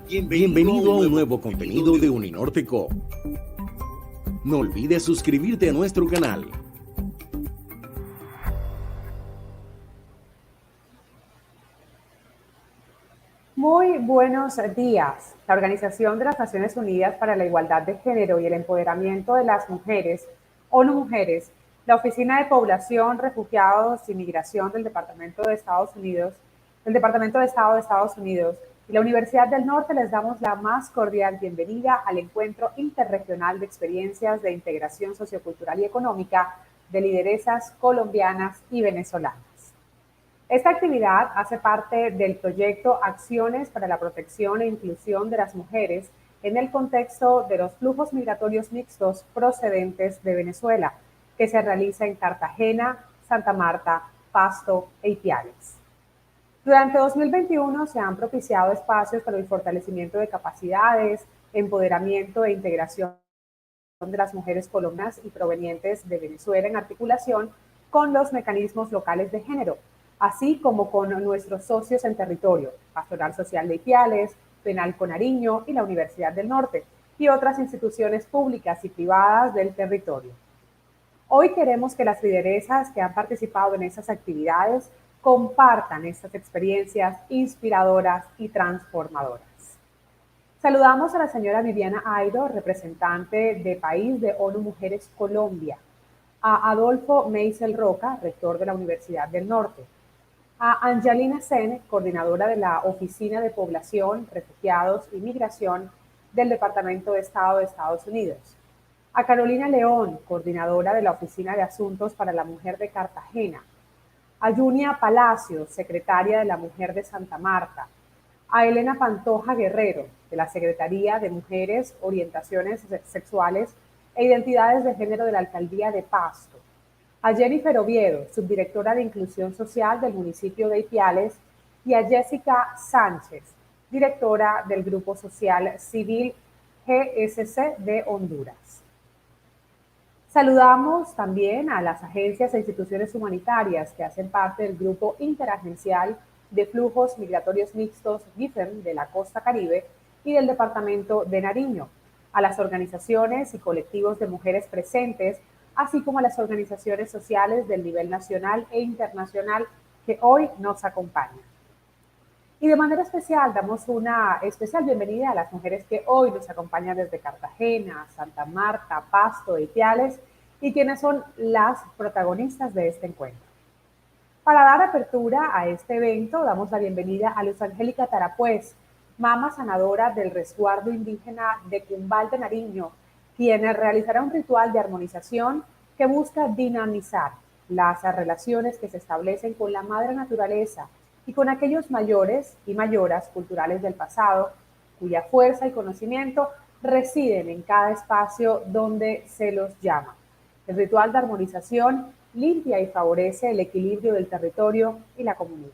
Bienvenido a un nuevo contenido de Uninorte Co. No olvides suscribirte a nuestro canal. Muy buenos días. La Organización de las Naciones Unidas para la Igualdad de Género y el Empoderamiento de las Mujeres, ONU Mujeres, la Oficina de Población, Refugiados y Migración del Departamento de Estado de Estados Unidos y la Universidad del Norte les damos la más cordial bienvenida al Encuentro Interregional de Experiencias de Integración Sociocultural y Económica de Lideresas Colombianas y Venezolanas. Esta actividad hace parte del proyecto Acciones para la Protección e Inclusión de las Mujeres en el contexto de los flujos migratorios mixtos procedentes de Venezuela, que se realiza en Cartagena, Santa Marta, Pasto e Ipiales. Durante 2021 se han propiciado espacios para el fortalecimiento de capacidades, empoderamiento e integración de las mujeres colombianas y provenientes de Venezuela en articulación con los mecanismos locales de género, así como con nuestros socios en territorio, Pastoral Social de Ipiales, Penal con Nariño y la Universidad del Norte, y otras instituciones públicas y privadas del territorio. Hoy queremos que las lideresas que han participado en estas actividades compartan estas experiencias inspiradoras y transformadoras. Saludamos a la señora Viviana Aido, representante de país de ONU Mujeres Colombia, a Adolfo Meisel Roca, rector de la Universidad del Norte, a Angelina Sen, coordinadora de la Oficina de Población, Refugiados y Migración del Departamento de Estado de Estados Unidos, a Carolina León, coordinadora de la Oficina de Asuntos para la Mujer de Cartagena, a Junia Palacios, secretaria de la Mujer de Santa Marta, a Elena Pantoja Guerrero, de la Secretaría de Mujeres, Orientaciones Sexuales e Identidades de Género de la Alcaldía de Pasto, a Jennifer Oviedo, subdirectora de Inclusión Social del municipio de Ipiales, y a Jessica Sánchez, directora del Grupo Social Civil GSC de Honduras. Saludamos también a las agencias e instituciones humanitarias que hacen parte del Grupo Interagencial de Flujos Migratorios Mixtos GIFEM de la Costa Caribe y del Departamento de Nariño, a las organizaciones y colectivos de mujeres presentes, así como a las organizaciones sociales del nivel nacional e internacional que hoy nos acompañan. Y de manera especial damos una especial bienvenida a las mujeres que hoy nos acompañan desde Cartagena, Santa Marta, Pasto, Ipiales y quienes son las protagonistas de este encuentro. Para dar apertura a este evento damos la bienvenida a Luz Angélica Tarapuez, mama sanadora del resguardo indígena de Cumbal de Nariño, quien realizará un ritual de armonización que busca dinamizar las relaciones que se establecen con la madre naturaleza y con aquellos mayores y mayoras culturales del pasado, cuya fuerza y conocimiento residen en cada espacio donde se los llama. El ritual de armonización limpia y favorece el equilibrio del territorio y la comunidad.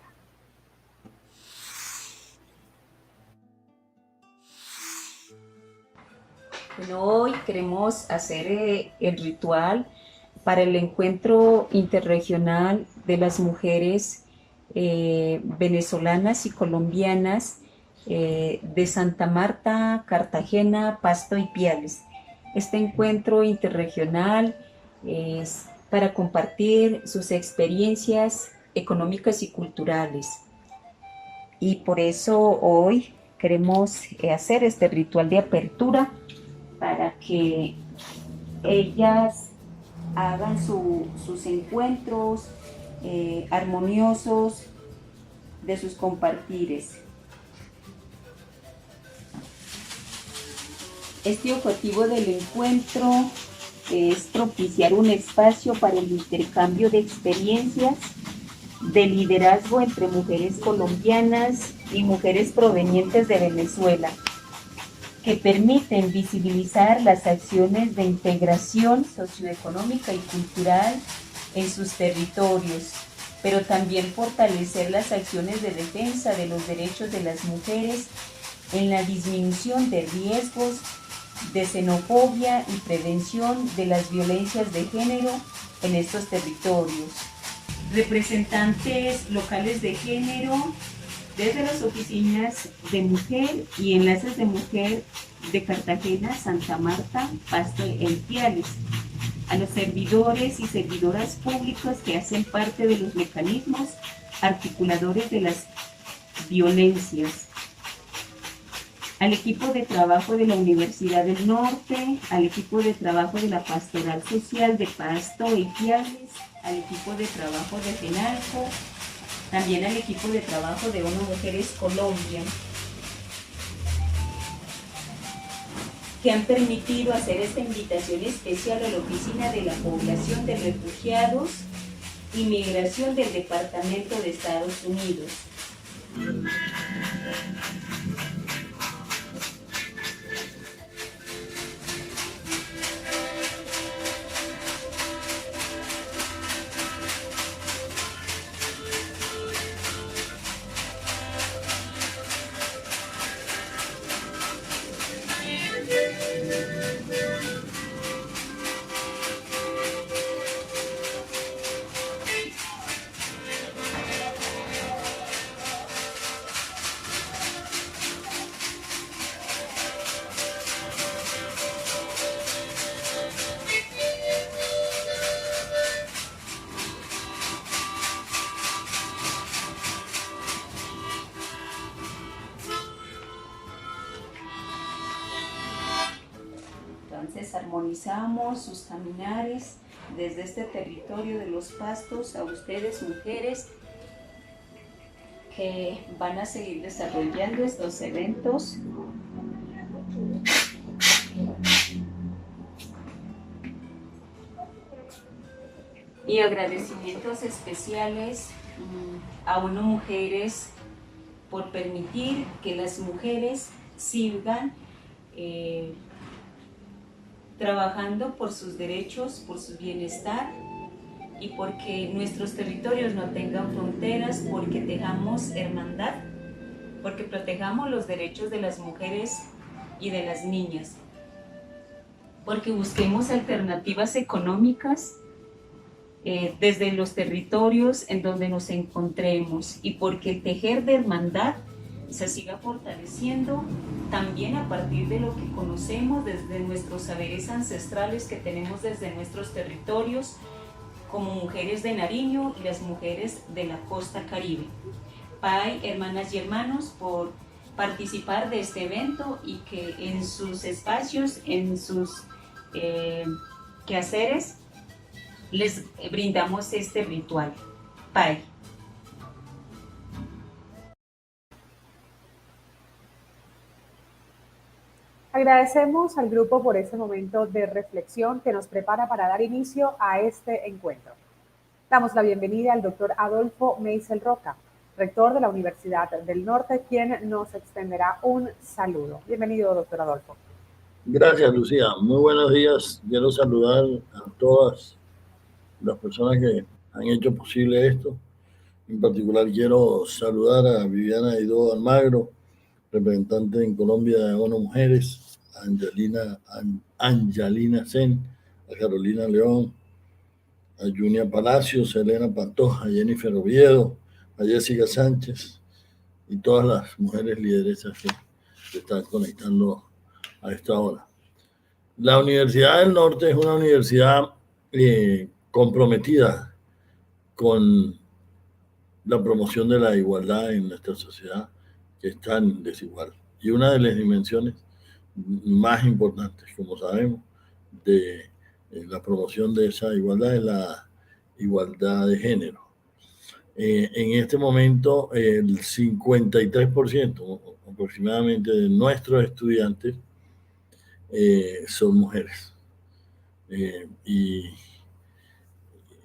Bueno, hoy queremos hacer el ritual para el encuentro interregional de las mujeres venezolanas y colombianas de Santa Marta, Cartagena, Pasto y Ipiales. Este encuentro interregional es para compartir sus experiencias económicas y culturales. Y por eso hoy queremos hacer este ritual de apertura para que ellas hagan sus encuentros armoniosos de sus compartires. Este objetivo del encuentro es propiciar un espacio para el intercambio de experiencias de liderazgo entre mujeres colombianas y mujeres provenientes de Venezuela, que permiten visibilizar las acciones de integración socioeconómica y cultural en sus territorios, pero también fortalecer las acciones de defensa de los derechos de las mujeres en la disminución de riesgos de xenofobia y prevención de las violencias de género en estos territorios. Representantes locales de género desde las oficinas de mujer y enlaces de mujer de Cartagena, Santa Marta, Pasto e Ipiales, a los servidores y servidoras públicas que hacen parte de los mecanismos articuladores de las violencias, al equipo de trabajo de la Universidad del Norte, al equipo de trabajo de la Pastoral Social de Pasto e Ipiales, al equipo de trabajo de FENALCO, también al equipo de trabajo de ONU Mujeres Colombia, que han permitido hacer esta invitación especial a la Oficina de la Población de Refugiados y Migración del Departamento de Estados Unidos. Entonces armonizamos sus caminares desde este territorio de los Pastos a ustedes, mujeres, que van a seguir desarrollando estos eventos. Y agradecimientos especiales a ONU Mujeres por permitir que las mujeres sigan trabajando por sus derechos, por su bienestar y porque nuestros territorios no tengan fronteras, porque tejamos hermandad, porque protejamos los derechos de las mujeres y de las niñas, porque busquemos alternativas económicas desde los territorios en donde nos encontremos y porque el tejer de hermandad se siga fortaleciendo también a partir de lo que conocemos desde nuestros saberes ancestrales que tenemos desde nuestros territorios como mujeres de Nariño y las mujeres de la costa Caribe. Pai, hermanas y hermanos, por participar de este evento y que en sus espacios, en sus quehaceres, les brindamos este ritual. Pai. Agradecemos al grupo por este momento de reflexión que nos prepara para dar inicio a este encuentro. Damos la bienvenida al doctor Adolfo Meisel Roca, rector de la Universidad del Norte, quien nos extenderá un saludo. Bienvenido, doctor Adolfo. Gracias, Lucía. Muy buenos días. Quiero saludar a todas las personas que han hecho posible esto. En particular quiero saludar a Viviana Aidó Almagro, representante en Colombia de ONU Mujeres, a Angelina Sen, a Carolina León, a Junia Palacios, a Elena Pantoja, a Jennifer Oviedo, a Jessica Sánchez y todas las mujeres lideresas que se están conectando a esta hora. La Universidad del Norte es una universidad comprometida con la promoción de la igualdad en nuestra sociedad, que es tan desigual. Y una de las dimensiones más importantes, como sabemos, de la promoción de esa igualdad es la igualdad de género. En este momento, el 53% aproximadamente de nuestros estudiantes son mujeres.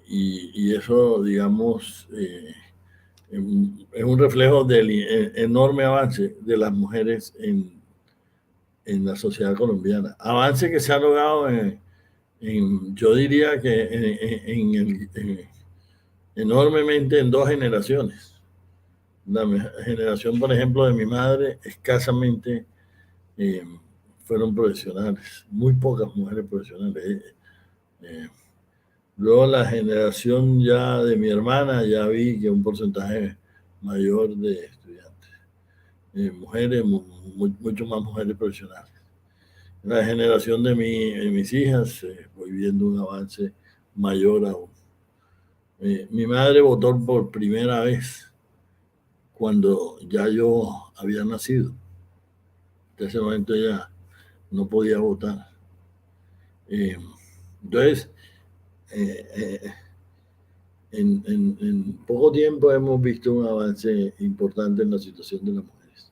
Y eso, digamos, es un reflejo del enorme avance de las mujeres en la sociedad colombiana. Avance que se ha logrado yo diría que enormemente en 2 generaciones. La generación, por ejemplo, de mi madre, escasamente fueron profesionales, muy pocas mujeres profesionales. Luego la generación ya de mi hermana, ya vi que un porcentaje mayor de estudiantes. mujeres, mucho más mujeres profesionales. En la generación de mis hijas voy viendo un avance mayor aún. Mi madre votó por primera vez cuando ya yo había nacido. En ese momento ella no podía votar. Entonces, en poco tiempo hemos visto un avance importante en la situación de las mujeres.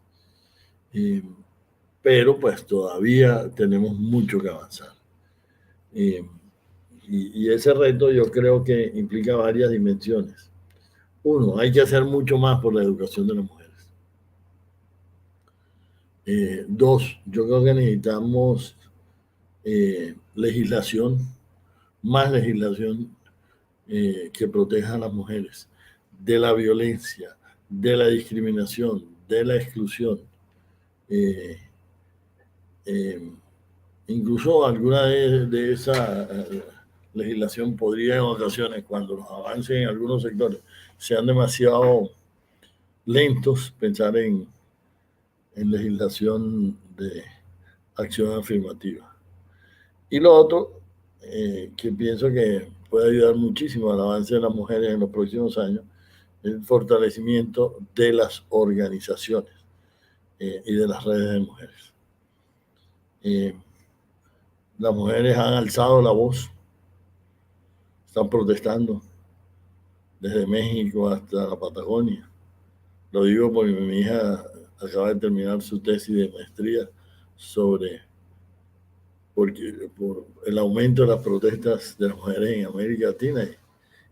Pero pues todavía tenemos mucho que avanzar. Y ese reto yo creo que implica varias dimensiones. Uno, hay que hacer mucho más por la educación de las mujeres. Dos, yo creo que necesitamos legislación, más legislación que proteja a las mujeres de la violencia, de la discriminación, de la exclusión. Incluso alguna de esa legislación podría en ocasiones, cuando los avances en algunos sectores sean demasiado lentos, pensar en legislación de acción afirmativa. Y lo otro, que pienso que puede ayudar muchísimo al avance de las mujeres en los próximos años, el fortalecimiento de las organizaciones y de las redes de mujeres. Las mujeres han alzado la voz, están protestando desde México hasta la Patagonia. Lo digo porque mi hija acaba de terminar su tesis de maestría por el aumento de las protestas de las mujeres en América Latina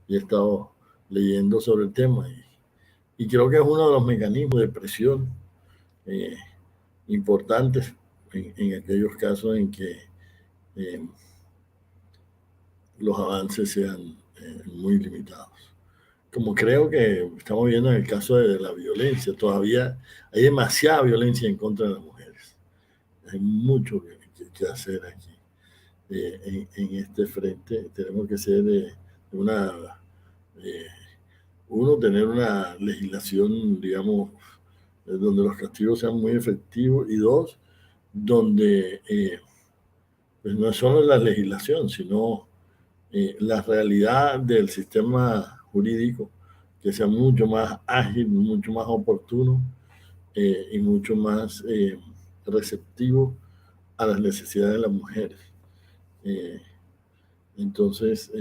y he estado leyendo sobre el tema y creo que es uno de los mecanismos de presión importantes en aquellos casos en que los avances sean muy limitados. Como creo que estamos viendo en el caso de la violencia, todavía hay demasiada violencia en contra de las mujeres. Hay mucho que hacer aquí. En este frente tenemos que ser tener una legislación, digamos, donde los castigos sean muy efectivos y dos, donde pues no es solo la legislación, sino la realidad del sistema jurídico que sea mucho más ágil, mucho más oportuno y mucho más receptivo a las necesidades de las mujeres. Entonces,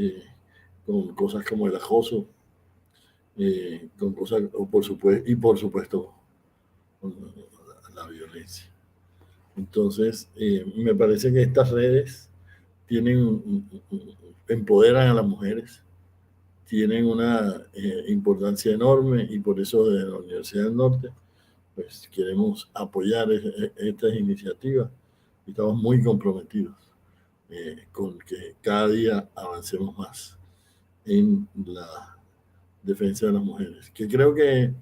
con cosas como el acoso, con cosas, por supuesto, con la violencia. Entonces, me parece que estas redes empoderan a las mujeres, tienen una importancia enorme y por eso desde la Universidad del Norte pues queremos apoyar estas iniciativas y estamos muy comprometidos con que cada día avancemos más en la defensa de las mujeres, que creo que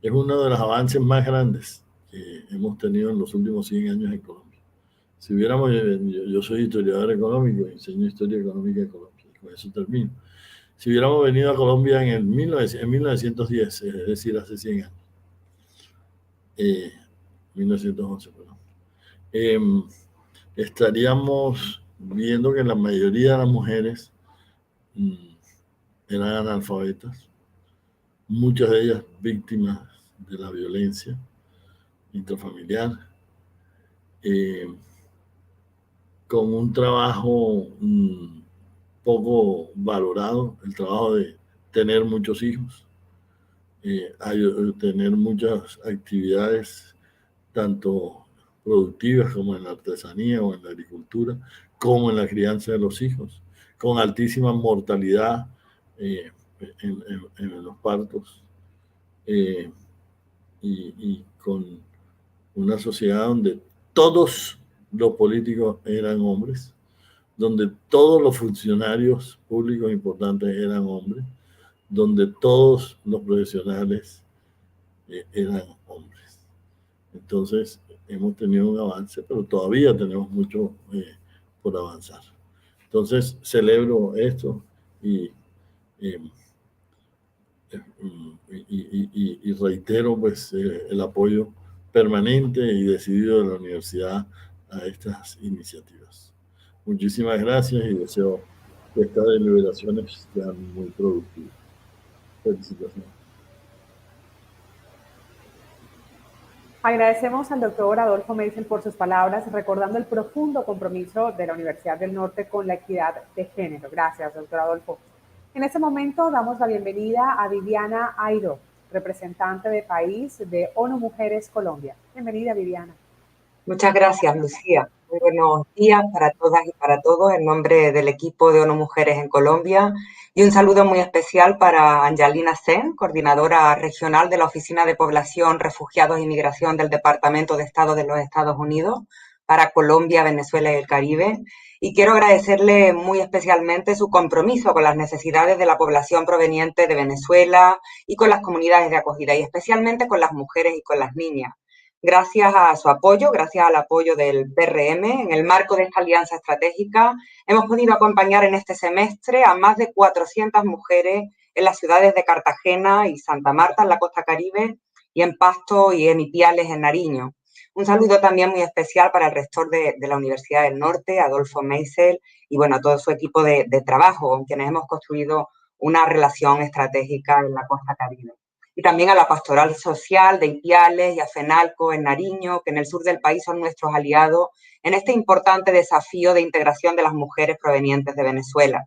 es uno de los avances más grandes que hemos tenido en los últimos 100 años en Colombia. Si hubiéramos, yo soy historiador económico, enseño historia económica de Colombia, y con eso termino. Si hubiéramos venido a Colombia en 1910, es decir, hace 100 años, 1911, perdón, estaríamos viendo que la mayoría de las mujeres eran analfabetas, muchas de ellas víctimas de la violencia intrafamiliar, con un trabajo poco valorado, el trabajo de tener muchos hijos, tener muchas actividades, tanto productivas como en la artesanía o en la agricultura, como en la crianza de los hijos, con altísima mortalidad en los partos y con una sociedad donde todos los políticos eran hombres, donde todos los funcionarios públicos importantes eran hombres, donde todos los profesionales eran hombres. Entonces, hemos tenido un avance, pero todavía tenemos mucho por avanzar. Entonces, celebro esto y reitero pues el apoyo permanente y decidido de la universidad a estas iniciativas. Muchísimas gracias y deseo que estas deliberaciones sean muy productivas. Felicitaciones. Agradecemos al doctor Adolfo Meisel por sus palabras, recordando el profundo compromiso de la Universidad del Norte con la equidad de género. Gracias, doctor Adolfo. En este momento damos la bienvenida a Viviana Airo, representante de país de ONU Mujeres Colombia. Bienvenida, Viviana. Muchas gracias, Lucía. Muy buenos días para todas y para todos en nombre del equipo de ONU Mujeres en Colombia y un saludo muy especial para Angelina Sen, coordinadora regional de la Oficina de Población, Refugiados y Migración del Departamento de Estado de los Estados Unidos para Colombia, Venezuela y el Caribe. Y quiero agradecerle muy especialmente su compromiso con las necesidades de la población proveniente de Venezuela y con las comunidades de acogida y especialmente con las mujeres y con las niñas. Gracias a su apoyo, gracias al apoyo del PRM, en el marco de esta alianza estratégica, hemos podido acompañar en este semestre a más de 400 mujeres en las ciudades de Cartagena y Santa Marta, en la costa Caribe, y en Pasto y en Ipiales, en Nariño. Un saludo también muy especial para el rector de la Universidad del Norte, Adolfo Meisel, y bueno, a todo su equipo de trabajo, con quienes hemos construido una relación estratégica en la costa Caribe. Y también a la Pastoral Social de Ipiales y a FENALCO en Nariño, que en el sur del país son nuestros aliados en este importante desafío de integración de las mujeres provenientes de Venezuela.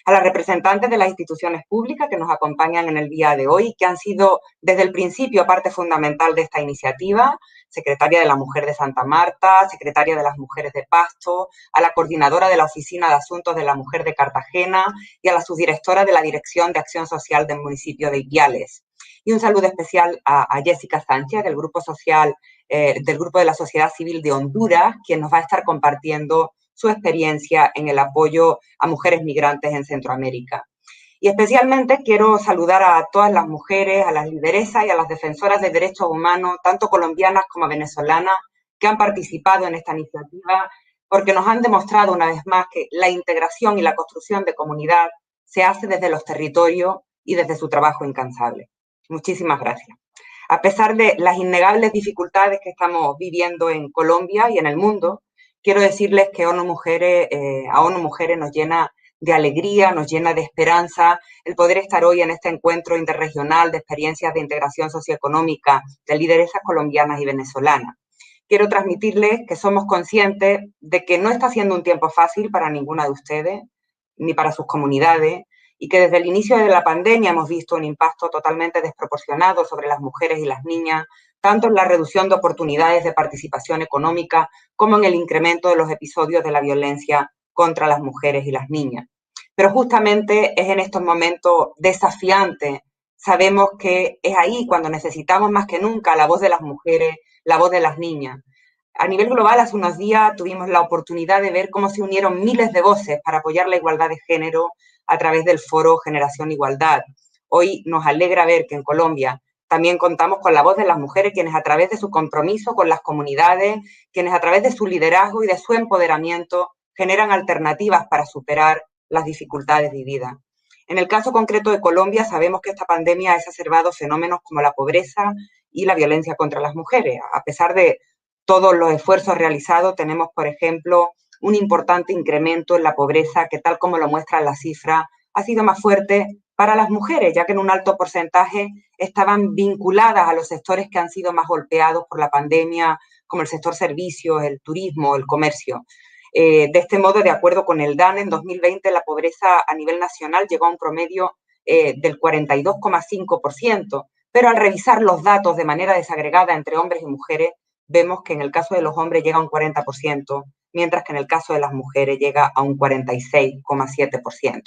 A las representantes de las instituciones públicas que nos acompañan en el día de hoy, que han sido desde el principio parte fundamental de esta iniciativa, secretaria de la Mujer de Santa Marta, secretaria de las Mujeres de Pasto, a la coordinadora de la Oficina de Asuntos de la Mujer de Cartagena y a la subdirectora de la Dirección de Acción Social del municipio de Ipiales. Y un saludo especial a Jessica Sánchez, del Grupo Social, del Grupo de la Sociedad Civil de Honduras, quien nos va a estar compartiendo su experiencia en el apoyo a mujeres migrantes en Centroamérica. Y especialmente quiero saludar a todas las mujeres, a las lideresas y a las defensoras de derechos humanos, tanto colombianas como venezolanas, que han participado en esta iniciativa, porque nos han demostrado una vez más que la integración y la construcción de comunidad se hace desde los territorios y desde su trabajo incansable. Muchísimas gracias. A pesar de las innegables dificultades que estamos viviendo en Colombia y en el mundo, quiero decirles que a ONU Mujeres nos llena de alegría, nos llena de esperanza el poder estar hoy en este encuentro interregional de experiencias de integración socioeconómica de lideresas colombianas y venezolanas. Quiero transmitirles que somos conscientes de que no está siendo un tiempo fácil para ninguna de ustedes, ni para sus comunidades, y que desde el inicio de la pandemia hemos visto un impacto totalmente desproporcionado sobre las mujeres y las niñas, tanto en la reducción de oportunidades de participación económica como en el incremento de los episodios de la violencia contra las mujeres y las niñas. Pero justamente es en estos momentos desafiantes, sabemos que es ahí cuando necesitamos más que nunca la voz de las mujeres, la voz de las niñas. A nivel global, hace unos días tuvimos la oportunidad de ver cómo se unieron miles de voces para apoyar la igualdad de género a través del foro Generación Igualdad. Hoy nos alegra ver que en Colombia también contamos con la voz de las mujeres, quienes a través de su compromiso con las comunidades, quienes a través de su liderazgo y de su empoderamiento generan alternativas para superar las dificultades vividas. En el caso concreto de Colombia, sabemos que esta pandemia ha exacerbado fenómenos como la pobreza y la violencia contra las mujeres. A pesar de todos los esfuerzos realizados, tenemos, por ejemplo, un importante incremento en la pobreza que, tal como lo muestra la cifra, ha sido más fuerte para las mujeres, ya que en un alto porcentaje estaban vinculadas a los sectores que han sido más golpeados por la pandemia, como el sector servicios, el turismo, el comercio. De este modo, de acuerdo con el DANE, en 2020 la pobreza a nivel nacional llegó a un promedio del 42,5%, pero al revisar los datos de manera desagregada entre hombres y mujeres, vemos que en el caso de los hombres llega a un 40%, mientras que en el caso de las mujeres llega a un 46,7%.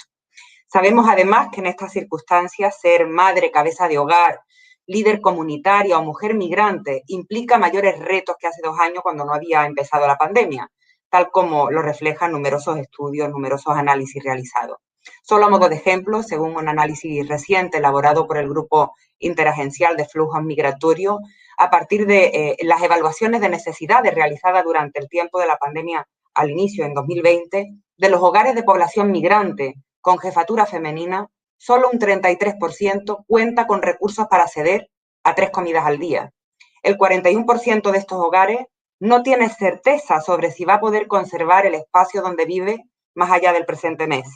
Sabemos además que en estas circunstancias ser madre, cabeza de hogar, líder comunitaria o mujer migrante implica mayores retos que hace 2 años cuando no había empezado la pandemia, tal como lo reflejan numerosos estudios, numerosos análisis realizados. Solo a modo de ejemplo, según un análisis reciente elaborado por el Grupo Interagencial de Flujos Migratorios, a partir de las evaluaciones de necesidades realizadas durante el tiempo de la pandemia al inicio, en 2020, de los hogares de población migrante con jefatura femenina, solo un 33% cuenta con recursos para acceder a 3 comidas al día. El 41% de estos hogares no tiene certeza sobre si va a poder conservar el espacio donde vive más allá del presente mes.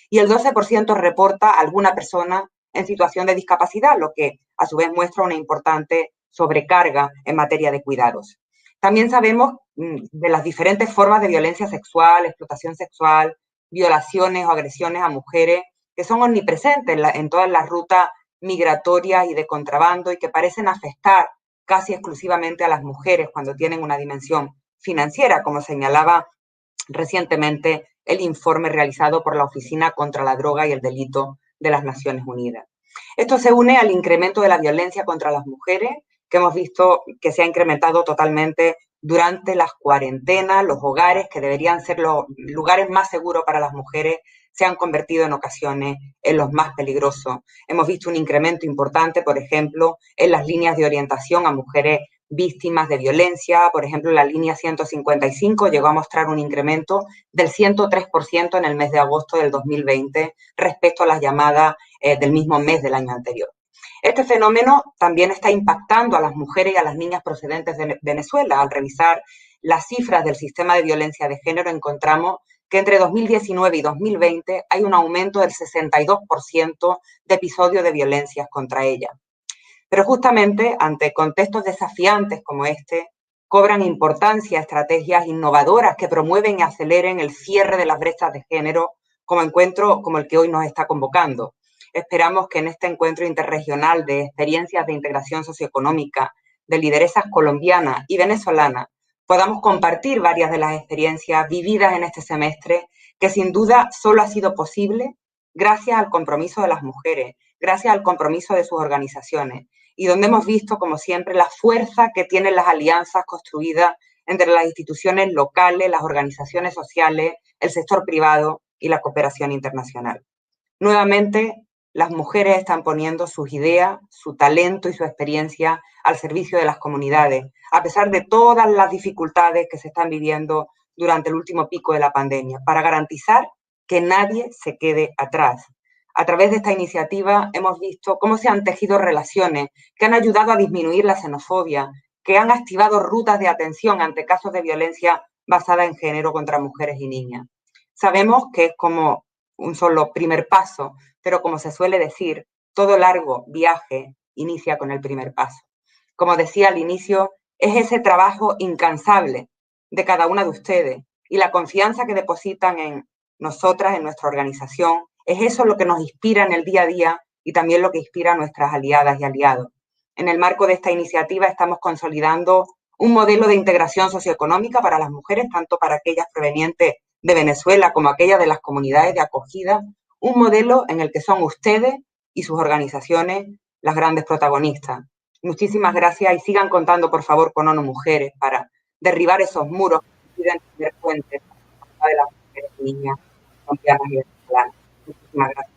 Y el 12% reporta a alguna persona en situación de discapacidad, lo que a su vez muestra una importante sobrecarga en materia de cuidados. También sabemos de las diferentes formas de violencia sexual, explotación sexual, violaciones o agresiones a mujeres que son omnipresentes en todas las rutas migratorias y de contrabando y que parecen afectar casi exclusivamente a las mujeres cuando tienen una dimensión financiera, como señalaba recientemente el informe realizado por la Oficina contra la Droga y el Delito de las Naciones Unidas. Esto se une al incremento de la violencia contra las mujeres, que hemos visto que se ha incrementado totalmente durante las cuarentenas. Los hogares, que deberían ser los lugares más seguros para las mujeres, se han convertido en ocasiones en los más peligrosos. Hemos visto un incremento importante, por ejemplo, en las líneas de orientación a mujeres víctimas de violencia. Por ejemplo, la línea 155 llegó a mostrar un incremento del 103% en el mes de agosto del 2020 respecto a las llamadas del mismo mes del año anterior. Este fenómeno también está impactando a las mujeres y a las niñas procedentes de Venezuela. Al revisar las cifras del sistema de violencia de género, encontramos que entre 2019 y 2020 hay un aumento del 62% de episodios de violencias contra ellas. Pero justamente ante contextos desafiantes como este, cobran importancia estrategias innovadoras que promueven y aceleren el cierre de las brechas de género, como encuentro como el que hoy nos está convocando. Esperamos que en este encuentro interregional de experiencias de integración socioeconómica de lideresas colombianas y venezolanas podamos compartir varias de las experiencias vividas en este semestre, que sin duda solo ha sido posible gracias al compromiso de las mujeres, gracias al compromiso de sus organizaciones, y donde hemos visto, como siempre, la fuerza que tienen las alianzas construidas entre las instituciones locales, las organizaciones sociales, el sector privado y la cooperación internacional. Nuevamente, las mujeres están poniendo sus ideas, su talento y su experiencia al servicio de las comunidades, a pesar de todas las dificultades que se están viviendo durante el último pico de la pandemia, para garantizar que nadie se quede atrás. A través de esta iniciativa hemos visto cómo se han tejido relaciones que han ayudado a disminuir la xenofobia, que han activado rutas de atención ante casos de violencia basada en género contra mujeres y niñas. Sabemos que es como un solo primer paso, pero como se suele decir, todo largo viaje inicia con el primer paso. Como decía al inicio, es ese trabajo incansable de cada una de ustedes y la confianza que depositan en nosotras, en nuestra organización, es eso lo que nos inspira en el día a día y también lo que inspira a nuestras aliadas y aliados. En el marco de esta iniciativa estamos consolidando un modelo de integración socioeconómica para las mujeres, tanto para aquellas provenientes de Venezuela como aquellas de las comunidades de acogida, un modelo en el que son ustedes y sus organizaciones las grandes protagonistas. Muchísimas gracias y sigan contando, por favor, con ONU Mujeres para derribar esos muros que impiden tener puentes de las mujeres y niñas colombianas y venezolanas. Muchísimas gracias.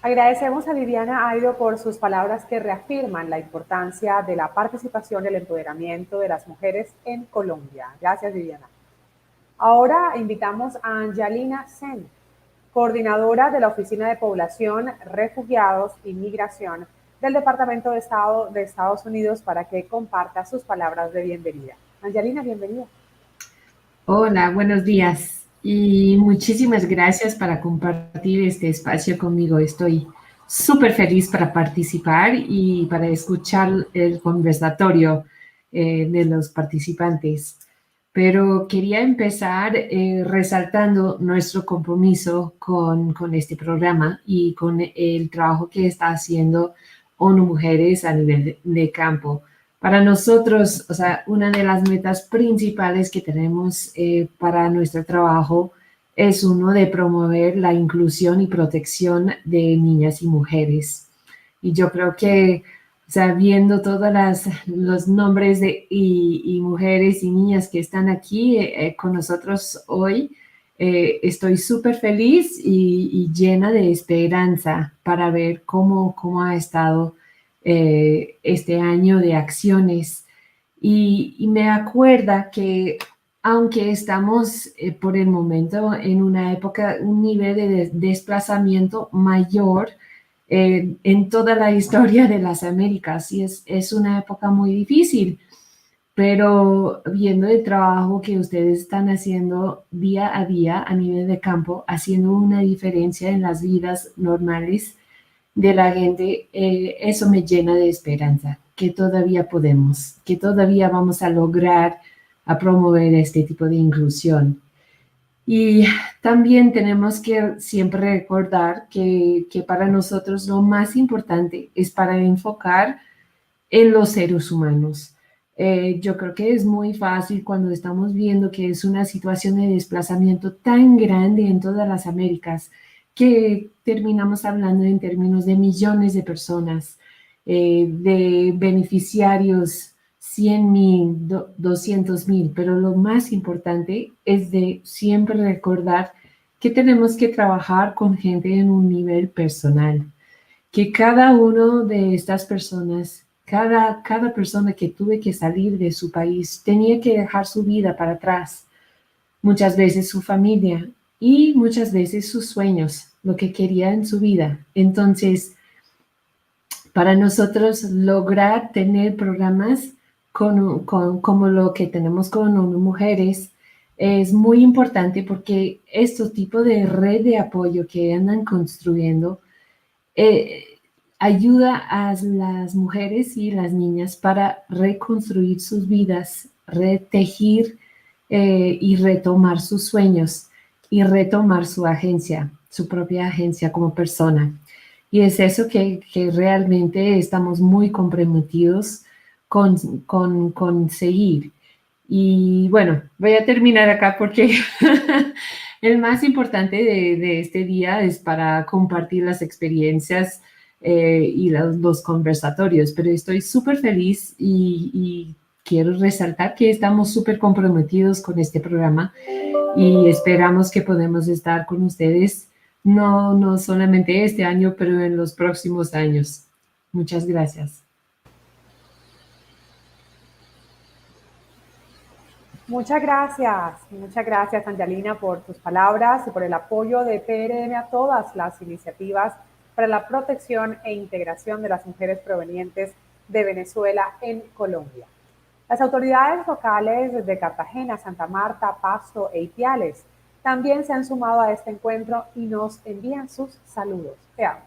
Agradecemos a Viviana Airo por sus palabras que reafirman la importancia de la participación y el empoderamiento de las mujeres en Colombia. Gracias, Viviana. Ahora invitamos a Angelina Sen, coordinadora de la Oficina de Población, Refugiados y Migración del Departamento de Estado de Estados Unidos, para que comparta sus palabras de bienvenida. Angelina, bienvenida. Hola, buenos días y muchísimas gracias para compartir este espacio conmigo. Estoy súper feliz para participar y para escuchar el conversatorio de los participantes. Pero quería empezar resaltando nuestro compromiso con este programa y con el trabajo que está haciendo ONU Mujeres a nivel de campo. Para nosotros, o sea, una de las metas principales que tenemos para nuestro trabajo es uno de promover la inclusión y protección de niñas y mujeres. Y yo creo que, o sea, viendo todos los nombres y mujeres y niñas que están aquí con nosotros hoy, estoy súper feliz y llena de esperanza para ver cómo ha estado este año de acciones. Y me acuerda que aunque estamos por el momento en una época, un nivel de desplazamiento mayor, en toda la historia de las Américas, y es una época muy difícil, pero viendo el trabajo que ustedes están haciendo día a día a nivel de campo, haciendo una diferencia en las vidas normales de la gente, eso me llena de esperanza, que todavía podemos, que todavía vamos a lograr a promover este tipo de inclusión. Y también tenemos que siempre recordar que para nosotros lo más importante es para enfocar en los seres humanos. Yo creo que es muy fácil cuando estamos viendo que es una situación de desplazamiento tan grande en todas las Américas que terminamos hablando en términos de millones de personas, de beneficiarios 100,000, 200,000, pero lo más importante es de siempre recordar que tenemos que trabajar con gente en un nivel personal, que cada uno de estas personas, cada persona que tuve que salir de su país tenía que dejar su vida para atrás, muchas veces su familia y muchas veces sus sueños, lo que quería en su vida. Entonces, para nosotros lograr tener programas como lo que tenemos con ONU Mujeres es muy importante, porque este tipo de red de apoyo que andan construyendo ayuda a las mujeres y las niñas para reconstruir sus vidas, retejer y retomar sus sueños y retomar su agencia, su propia agencia como persona. Y es eso que realmente estamos muy comprometidos con seguir. Y bueno, voy a terminar acá porque el más importante de este día es para compartir las experiencias y los conversatorios, pero estoy súper feliz y quiero resaltar que estamos súper comprometidos con este programa y esperamos que podamos estar con ustedes no solamente este año, pero en los próximos años. Muchas gracias. Muchas gracias Angelina por tus palabras y por el apoyo de PRM a todas las iniciativas para la protección e integración de las mujeres provenientes de Venezuela en Colombia. Las autoridades locales de Cartagena, Santa Marta, Pasto e Ipiales también se han sumado a este encuentro y nos envían sus saludos. Veamos.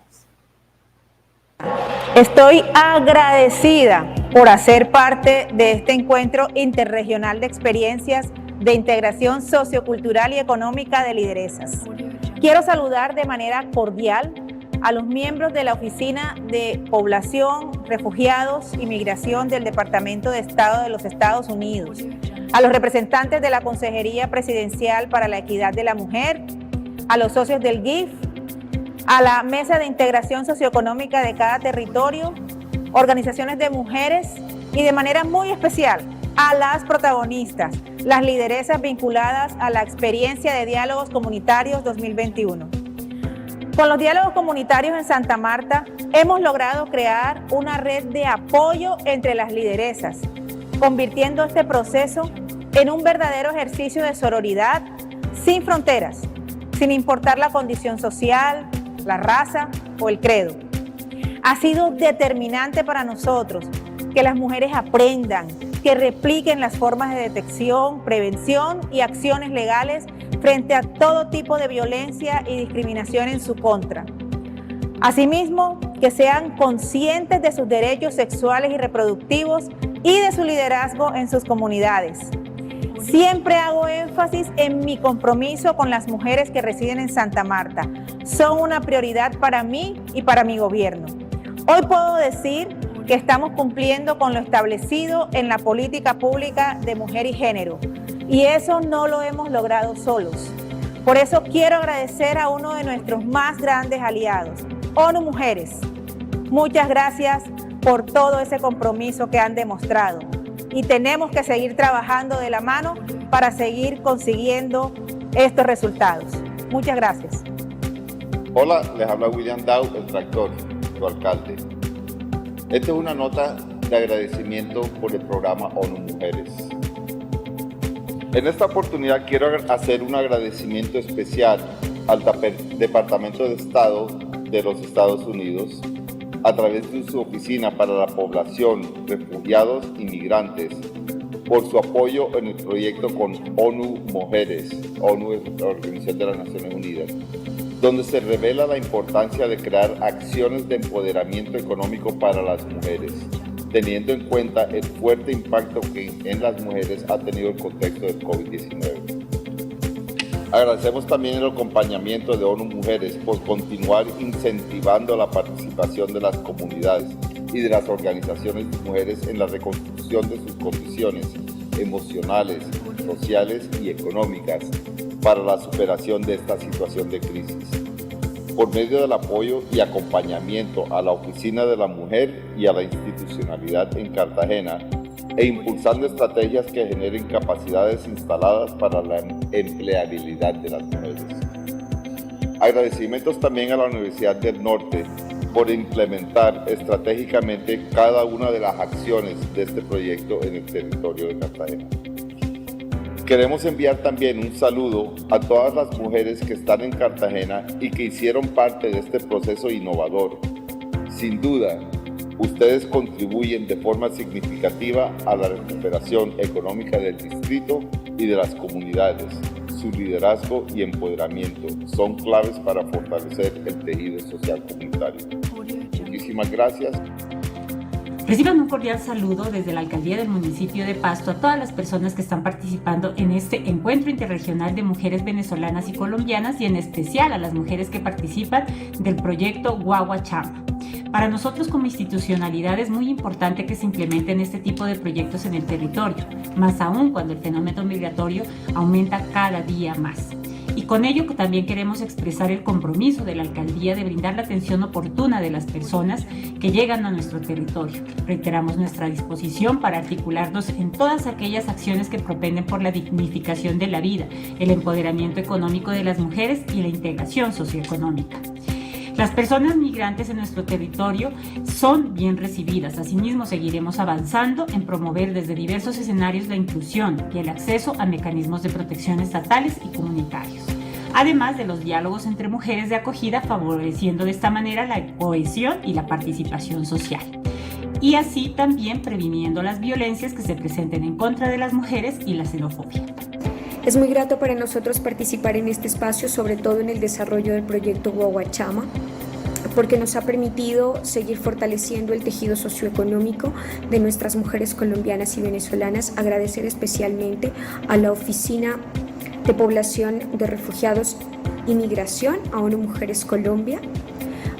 Estoy agradecida por hacer parte de este encuentro interregional de experiencias de integración sociocultural y económica de lideresas. Quiero saludar de manera cordial a los miembros de la Oficina de Población, Refugiados y Migración del Departamento de Estado de los Estados Unidos, a los representantes de la Consejería Presidencial para la Equidad de la Mujer, a los socios del GIF, a la Mesa de Integración Socioeconómica de cada territorio, organizaciones de mujeres y de manera muy especial a las protagonistas, las lideresas vinculadas a la experiencia de diálogos comunitarios 2021. Con los diálogos comunitarios en Santa Marta hemos logrado crear una red de apoyo entre las lideresas, convirtiendo este proceso en un verdadero ejercicio de sororidad sin fronteras, sin importar la condición social, la raza o el credo. Ha sido determinante para nosotros que las mujeres aprendan, que repliquen las formas de detección, prevención y acciones legales frente a todo tipo de violencia y discriminación en su contra. Asimismo, que sean conscientes de sus derechos sexuales y reproductivos y de su liderazgo en sus comunidades. Siempre hago énfasis en mi compromiso con las mujeres que residen en Santa Marta. Son una prioridad para mí y para mi gobierno. Hoy puedo decir que estamos cumpliendo con lo establecido en la política pública de mujer y género, y eso no lo hemos logrado solos. Por eso quiero agradecer a uno de nuestros más grandes aliados, ONU Mujeres. Muchas gracias por todo ese compromiso que han demostrado, y tenemos que seguir trabajando de la mano para seguir consiguiendo estos resultados. Muchas gracias. Hola, les habla William Dow, el tractor, tu alcalde. Esta es una nota de agradecimiento por el programa ONU Mujeres. En esta oportunidad quiero hacer un agradecimiento especial al Departamento de Estado de los Estados Unidos, a través de su Oficina para la Población, Refugiados y Migrantes, por su apoyo en el proyecto con ONU Mujeres, ONU es la Organización de las Naciones Unidas, donde se revela la importancia de crear acciones de empoderamiento económico para las mujeres, teniendo en cuenta el fuerte impacto que en las mujeres ha tenido el contexto del COVID-19. Agradecemos también el acompañamiento de ONU Mujeres por continuar incentivando la participación de las comunidades y de las organizaciones de mujeres en la reconstrucción de sus condiciones emocionales, sociales y económicas para la superación de esta situación de crisis. Por medio del apoyo y acompañamiento a la Oficina de la Mujer y a la institucionalidad en Cartagena, e impulsando estrategias que generen capacidades instaladas para la empleabilidad de las mujeres. Agradecimientos también a la Universidad del Norte por implementar estratégicamente cada una de las acciones de este proyecto en el territorio de Cartagena. Queremos enviar también un saludo a todas las mujeres que están en Cartagena y que hicieron parte de este proceso innovador. Sin duda, ustedes contribuyen de forma significativa a la recuperación económica del distrito y de las comunidades. Su liderazgo y empoderamiento son claves para fortalecer el tejido social comunitario. Muchísimas gracias. Reciban un cordial saludo desde la Alcaldía del Municipio de Pasto a todas las personas que están participando en este encuentro interregional de mujeres venezolanas y colombianas y en especial a las mujeres que participan del proyecto Guagua Chama. Para nosotros como institucionalidad es muy importante que se implementen este tipo de proyectos en el territorio, más aún cuando el fenómeno migratorio aumenta cada día más. Y con ello también queremos expresar el compromiso de la Alcaldía de brindar la atención oportuna de las personas que llegan a nuestro territorio. Reiteramos nuestra disposición para articularnos en todas aquellas acciones que propenden por la dignificación de la vida, el empoderamiento económico de las mujeres y la integración socioeconómica. Las personas migrantes en nuestro territorio son bien recibidas. Asimismo, seguiremos avanzando en promover desde diversos escenarios la inclusión y el acceso a mecanismos de protección estatales y comunitarios, además de los diálogos entre mujeres de acogida, favoreciendo de esta manera la cohesión y la participación social. Y así también previniendo las violencias que se presenten en contra de las mujeres y la xenofobia. Es muy grato para nosotros participar en este espacio, sobre todo en el desarrollo del proyecto Guagua Chama, porque nos ha permitido seguir fortaleciendo el tejido socioeconómico de nuestras mujeres colombianas y venezolanas. Agradecer especialmente a la Oficina de Población de Refugiados y Migración, a ONU Mujeres Colombia,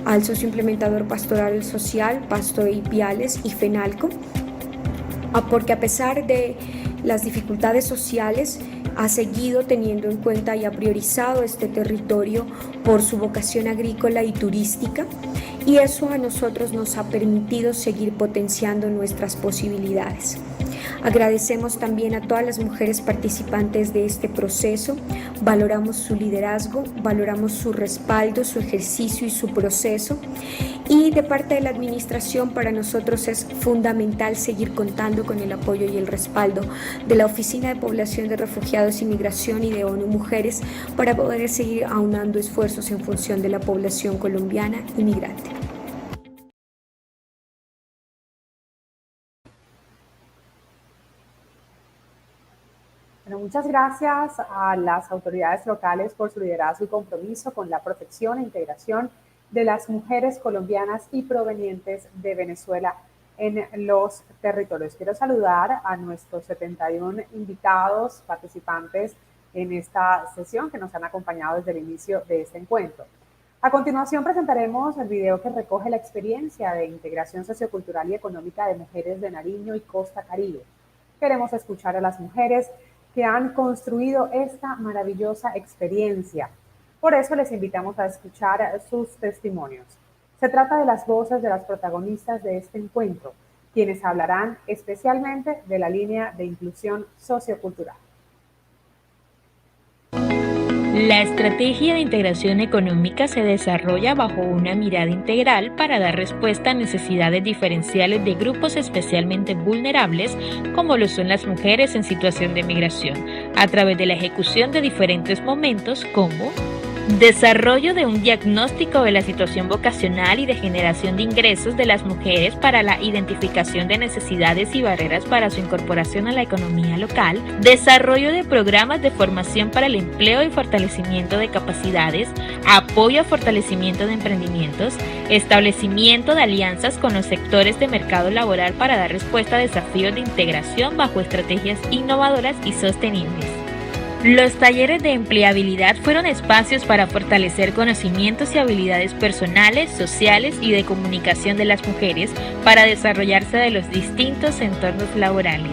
al socio implementador pastoral social, Pasto y Viales y FENALCO, porque a pesar de las dificultades sociales, ha seguido teniendo en cuenta y ha priorizado este territorio por su vocación agrícola y turística, y eso a nosotros nos ha permitido seguir potenciando nuestras posibilidades. Agradecemos también a todas las mujeres participantes de este proceso, valoramos su liderazgo, valoramos su respaldo, su ejercicio y su proceso, y de parte de la administración para nosotros es fundamental seguir contando con el apoyo y el respaldo de la Oficina de Población de Refugiados y Migración y de ONU Mujeres para poder seguir aunando esfuerzos en función de la población colombiana y migrante. Bueno, muchas gracias a las autoridades locales por su liderazgo y compromiso con la protección e integración de las mujeres colombianas y provenientes de Venezuela en los territorios. Quiero saludar a nuestros 71 invitados participantes en esta sesión que nos han acompañado desde el inicio de este encuentro. A continuación presentaremos el video que recoge la experiencia de integración sociocultural y económica de mujeres de Nariño y Costa Caribe. Queremos escuchar a las mujeres que han construido esta maravillosa experiencia. Por eso les invitamos a escuchar sus testimonios. Se trata de las voces de las protagonistas de este encuentro, quienes hablarán especialmente de la línea de inclusión sociocultural. La estrategia de integración económica se desarrolla bajo una mirada integral para dar respuesta a necesidades diferenciales de grupos especialmente vulnerables, como lo son las mujeres en situación de migración, a través de la ejecución de diferentes momentos como Desarrollo de un diagnóstico de la situación vocacional y de generación de ingresos de las mujeres para la identificación de necesidades y barreras para su incorporación a la economía local. Desarrollo de programas de formación para el empleo y fortalecimiento de capacidades. Apoyo a fortalecimiento de emprendimientos. Establecimiento de alianzas con los sectores de mercado laboral para dar respuesta a desafíos de integración bajo estrategias innovadoras y sostenibles. Los talleres de empleabilidad fueron espacios para fortalecer conocimientos y habilidades personales, sociales y de comunicación de las mujeres para desarrollarse de los distintos entornos laborales.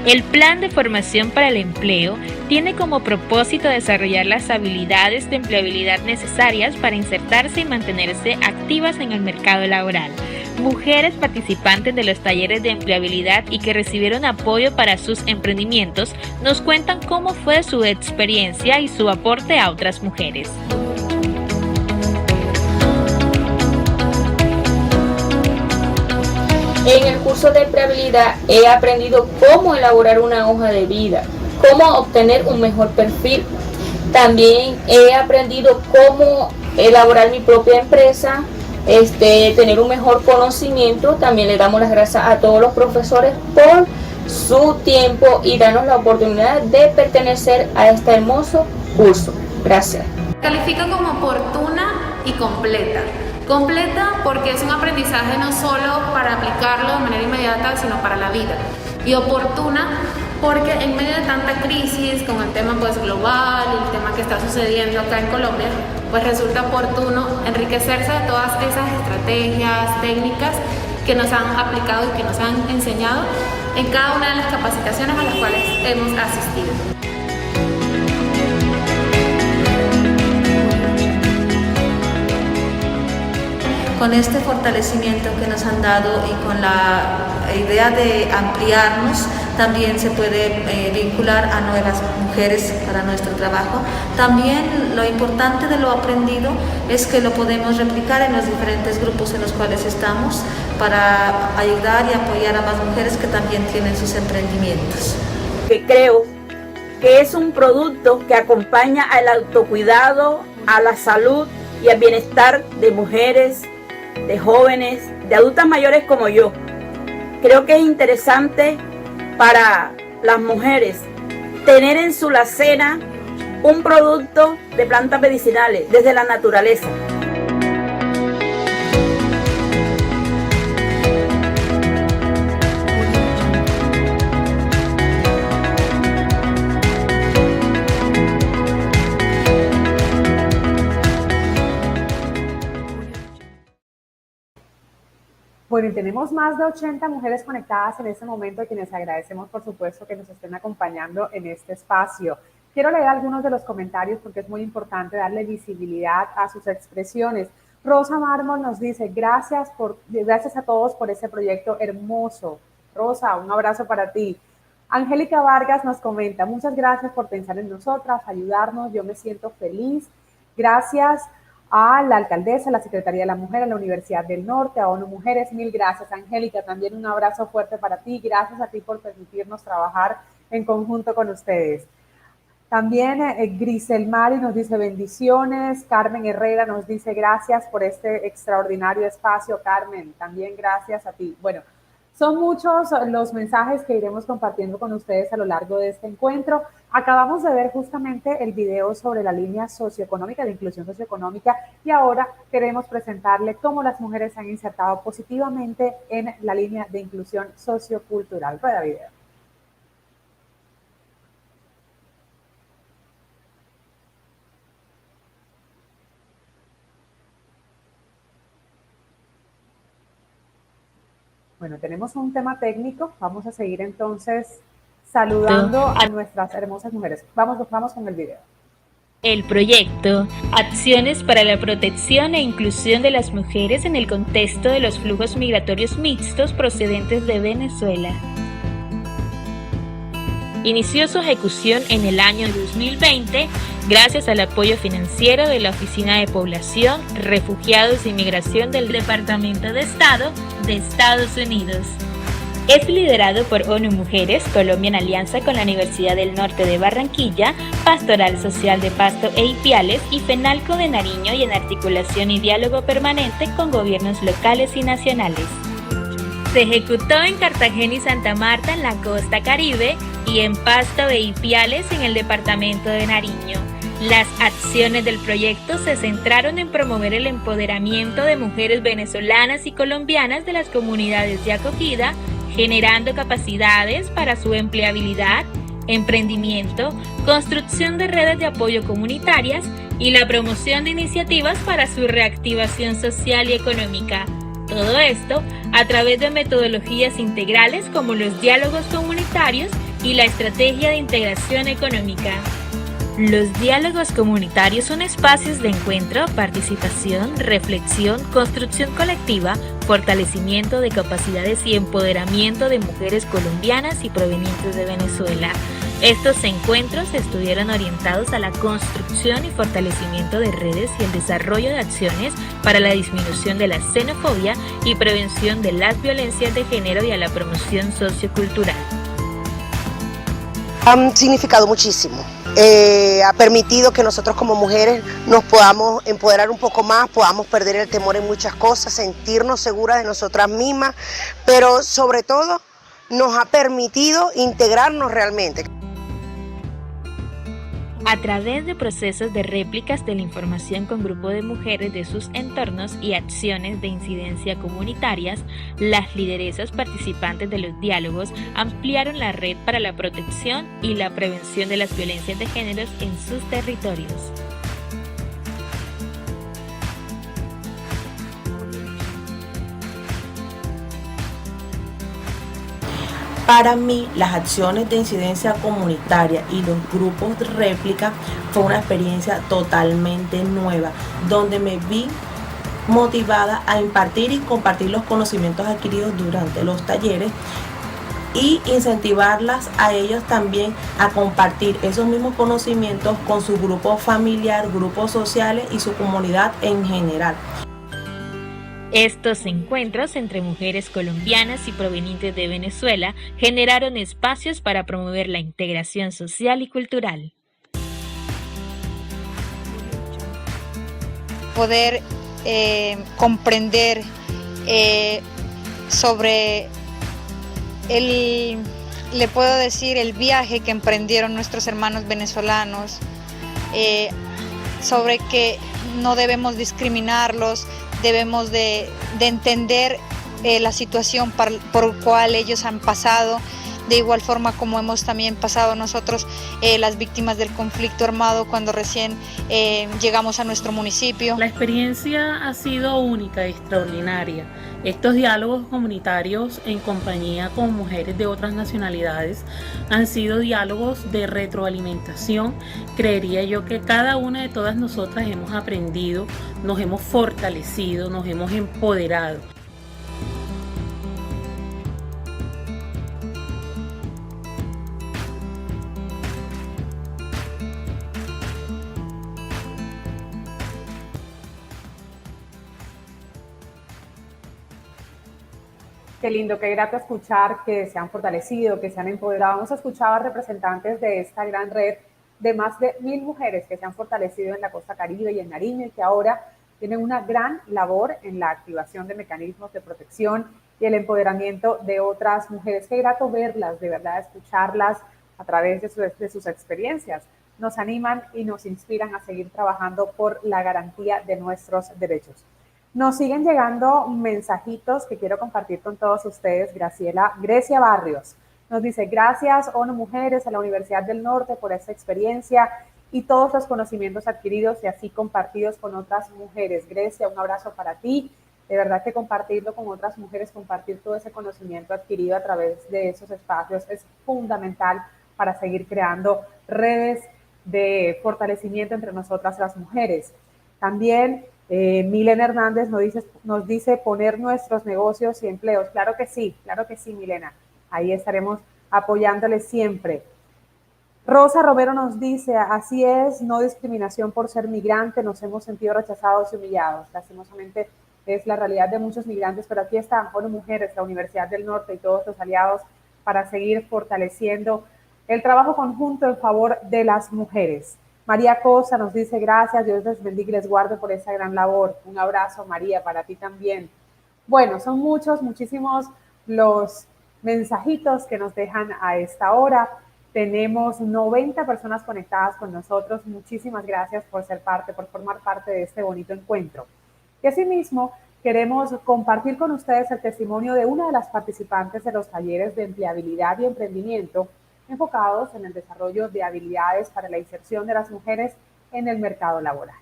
El Plan de Formación para el Empleo tiene como propósito desarrollar las habilidades de empleabilidad necesarias para insertarse y mantenerse activas en el mercado laboral. Mujeres participantes de los talleres de empleabilidad y que recibieron apoyo para sus emprendimientos nos cuentan cómo fue su experiencia y su aporte a otras mujeres. En el curso de empleabilidad he aprendido cómo elaborar una hoja de vida, cómo obtener un mejor perfil. También he aprendido cómo elaborar mi propia empresa, tener un mejor conocimiento. También le damos las gracias a todos los profesores por su tiempo y darnos la oportunidad de pertenecer a este hermoso curso. Gracias. Califico como oportuna y completa. Completa porque es un aprendizaje no solo para aplicarlo de manera inmediata, sino para la vida. Y oportuna porque en medio de tanta crisis, con el tema pues global y el tema que está sucediendo acá en Colombia, pues resulta oportuno enriquecerse de todas esas estrategias, técnicas que nos han aplicado y que nos han enseñado en cada una de las capacitaciones a las cuales hemos asistido. Con este fortalecimiento que nos han dado y con la idea de ampliarnos, también se puede vincular a nuevas mujeres para nuestro trabajo. También lo importante de lo aprendido es que lo podemos replicar en los diferentes grupos en los cuales estamos para ayudar y apoyar a más mujeres que también tienen sus emprendimientos. Que creo que es un producto que acompaña al autocuidado, a la salud y al bienestar de mujeres, de jóvenes, de adultas mayores como yo. Creo que es interesante para las mujeres tener en su alacena un producto de plantas medicinales desde la naturaleza. Bueno, y tenemos más de 80 mujeres conectadas en este momento, a quienes agradecemos, por supuesto, que nos estén acompañando en este espacio. Quiero leer algunos de los comentarios porque es muy importante darle visibilidad a sus expresiones. Rosa Mármol nos dice, gracias a todos por este proyecto hermoso. Rosa, un abrazo para ti. Angélica Vargas nos comenta, muchas gracias por pensar en nosotras, ayudarnos, yo me siento feliz. Gracias a la alcaldesa, a la Secretaría de la Mujer, a la Universidad del Norte, a ONU Mujeres, mil gracias. Angélica, también un abrazo fuerte para ti, gracias a ti por permitirnos trabajar en conjunto con ustedes. También Grisel Mari nos dice bendiciones, Carmen Herrera nos dice gracias por este extraordinario espacio. Carmen, también gracias a ti. Bueno, son muchos los mensajes que iremos compartiendo con ustedes a lo largo de este encuentro. Acabamos de ver justamente el video sobre la línea socioeconómica, de inclusión socioeconómica, y ahora queremos presentarle cómo las mujeres se han insertado positivamente en la línea de inclusión sociocultural. Rueda video. Bueno, tenemos un tema técnico. Vamos a seguir entonces saludando a nuestras hermosas mujeres. Vamos con el video. El proyecto Acciones para la protección e inclusión de las mujeres en el contexto de los flujos migratorios mixtos procedentes de Venezuela. Inició su ejecución en el año 2020 gracias al apoyo financiero de la Oficina de Población, Refugiados y Migración del Departamento de Estado de Estados Unidos. Es liderado por ONU Mujeres, Colombia en alianza con la Universidad del Norte de Barranquilla, Pastoral Social de Pasto e Ipiales y FENALCO de Nariño, y en articulación y diálogo permanente con gobiernos locales y nacionales. Se ejecutó en Cartagena y Santa Marta en la costa Caribe y en Pasto e Ipiales en el departamento de Nariño. Las acciones del proyecto se centraron en promover el empoderamiento de mujeres venezolanas y colombianas de las comunidades de acogida, generando capacidades para su empleabilidad, emprendimiento, construcción de redes de apoyo comunitarias y la promoción de iniciativas para su reactivación social y económica. Todo esto a través de metodologías integrales como los diálogos comunitarios y la estrategia de integración económica. Los diálogos comunitarios son espacios de encuentro, participación, reflexión, construcción colectiva, fortalecimiento de capacidades y empoderamiento de mujeres colombianas y provenientes de Venezuela. Estos encuentros estuvieron orientados a la construcción y fortalecimiento de redes y el desarrollo de acciones para la disminución de la xenofobia y prevención de las violencias de género y a la promoción sociocultural. Han significado muchísimo. Ha permitido que nosotros como mujeres nos podamos empoderar un poco más, podamos perder el temor en muchas cosas, sentirnos seguras de nosotras mismas, pero sobre todo nos ha permitido integrarnos realmente. A través de procesos de réplicas de la información con grupos de mujeres de sus entornos y acciones de incidencia comunitarias, las lideresas participantes de los diálogos ampliaron la red para la protección y la prevención de las violencias de género en sus territorios. Para mí, las acciones de incidencia comunitaria y los grupos de réplica fue una experiencia totalmente nueva, donde me vi motivada a impartir y compartir los conocimientos adquiridos durante los talleres y incentivarlas a ellos también a compartir esos mismos conocimientos con su grupo familiar, grupos sociales y su comunidad en general. Estos encuentros entre mujeres colombianas y provenientes de Venezuela generaron espacios para promover la integración social y cultural. Poder comprender sobre le puedo decir, el viaje que emprendieron nuestros hermanos venezolanos, sobre que no debemos discriminarlos, debemos de entender la situación por cual ellos han pasado, de igual forma como hemos también pasado nosotros, las víctimas del conflicto armado cuando recién llegamos a nuestro municipio. La experiencia ha sido única y extraordinaria. Estos diálogos comunitarios en compañía con mujeres de otras nacionalidades han sido diálogos de retroalimentación. Creería yo que cada una de todas nosotras hemos aprendido, nos hemos fortalecido, nos hemos empoderado. Qué lindo, qué grato escuchar que se han fortalecido, que se han empoderado. Hemos escuchado a representantes de esta gran red de más de 1000 mujeres que se han fortalecido en la costa Caribe y en Nariño y que ahora tienen una gran labor en la activación de mecanismos de protección y el empoderamiento de otras mujeres. Qué grato verlas, de verdad, escucharlas a través de sus experiencias. Nos animan y nos inspiran a seguir trabajando por la garantía de nuestros derechos. Nos siguen llegando mensajitos que quiero compartir con todos ustedes. Grecia Barrios nos dice: gracias ONU Mujeres, a la Universidad del Norte por esta experiencia y todos los conocimientos adquiridos y así compartidos con otras mujeres. Grecia, un abrazo para ti. De verdad que compartirlo con otras mujeres, compartir todo ese conocimiento adquirido a través de esos espacios es fundamental para seguir creando redes de fortalecimiento entre nosotras las mujeres. También Milena Hernández nos dice poner nuestros negocios y empleos. Claro que sí, Milena. Ahí estaremos apoyándole siempre. Rosa Romero nos dice: así es, no discriminación por ser migrante, nos hemos sentido rechazados y humillados. Lastimosamente es la realidad de muchos migrantes, pero aquí están ONU Mujeres, la Universidad del Norte y todos los aliados para seguir fortaleciendo el trabajo conjunto en favor de las mujeres. María Cosa nos dice gracias, Dios les bendiga y les guarde por esa gran labor. Un abrazo, María, para ti también. Bueno, son muchísimos los mensajitos que nos dejan a esta hora. Tenemos 90 personas conectadas con nosotros. Muchísimas gracias por ser parte, por formar parte de este bonito encuentro. Y asimismo, queremos compartir con ustedes el testimonio de una de las participantes de los talleres de empleabilidad y emprendimiento enfocados en el desarrollo de habilidades para la inserción de las mujeres en el mercado laboral.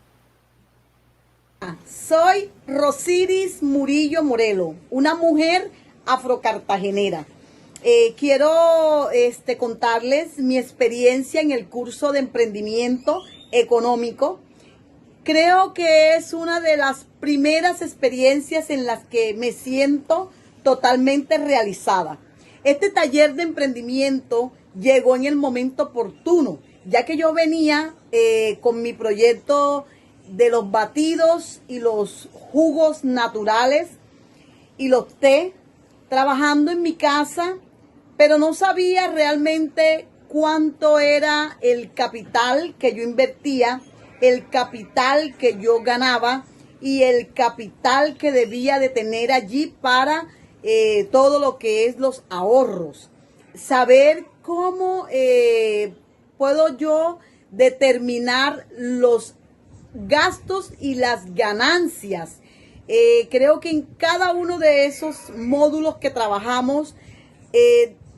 Soy Rosiris Murillo Morelo, una mujer afrocartagenera. Quiero contarles mi experiencia en el curso de emprendimiento económico. Creo que es una de las primeras experiencias en las que me siento totalmente realizada. Este taller de emprendimiento llegó en el momento oportuno, ya que yo venía con mi proyecto de los batidos y los jugos naturales y los té, trabajando en mi casa, pero no sabía realmente cuánto era el capital que yo invertía, el capital que yo ganaba y el capital que debía de tener allí para todo lo que es los ahorros. Saber cómo puedo yo determinar los gastos y las ganancias. Creo que en cada uno de esos módulos que trabajamos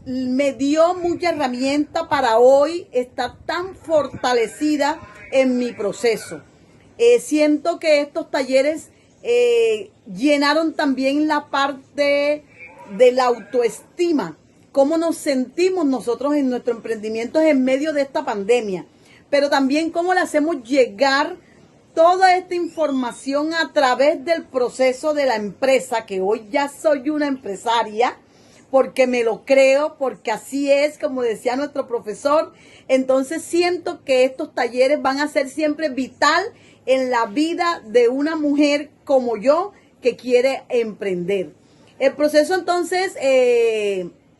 me dio mucha herramienta para hoy estar tan fortalecida en mi proceso. Siento que estos talleres llenaron también la parte de la autoestima, cómo nos sentimos nosotros en nuestro emprendimiento en medio de esta pandemia, pero también cómo le hacemos llegar toda esta información a través del proceso de la empresa, que hoy ya soy una empresaria, porque me lo creo, porque así es, como decía nuestro profesor. Entonces siento que estos talleres van a ser siempre vital en la vida de una mujer como yo que quiere emprender. El proceso entonces,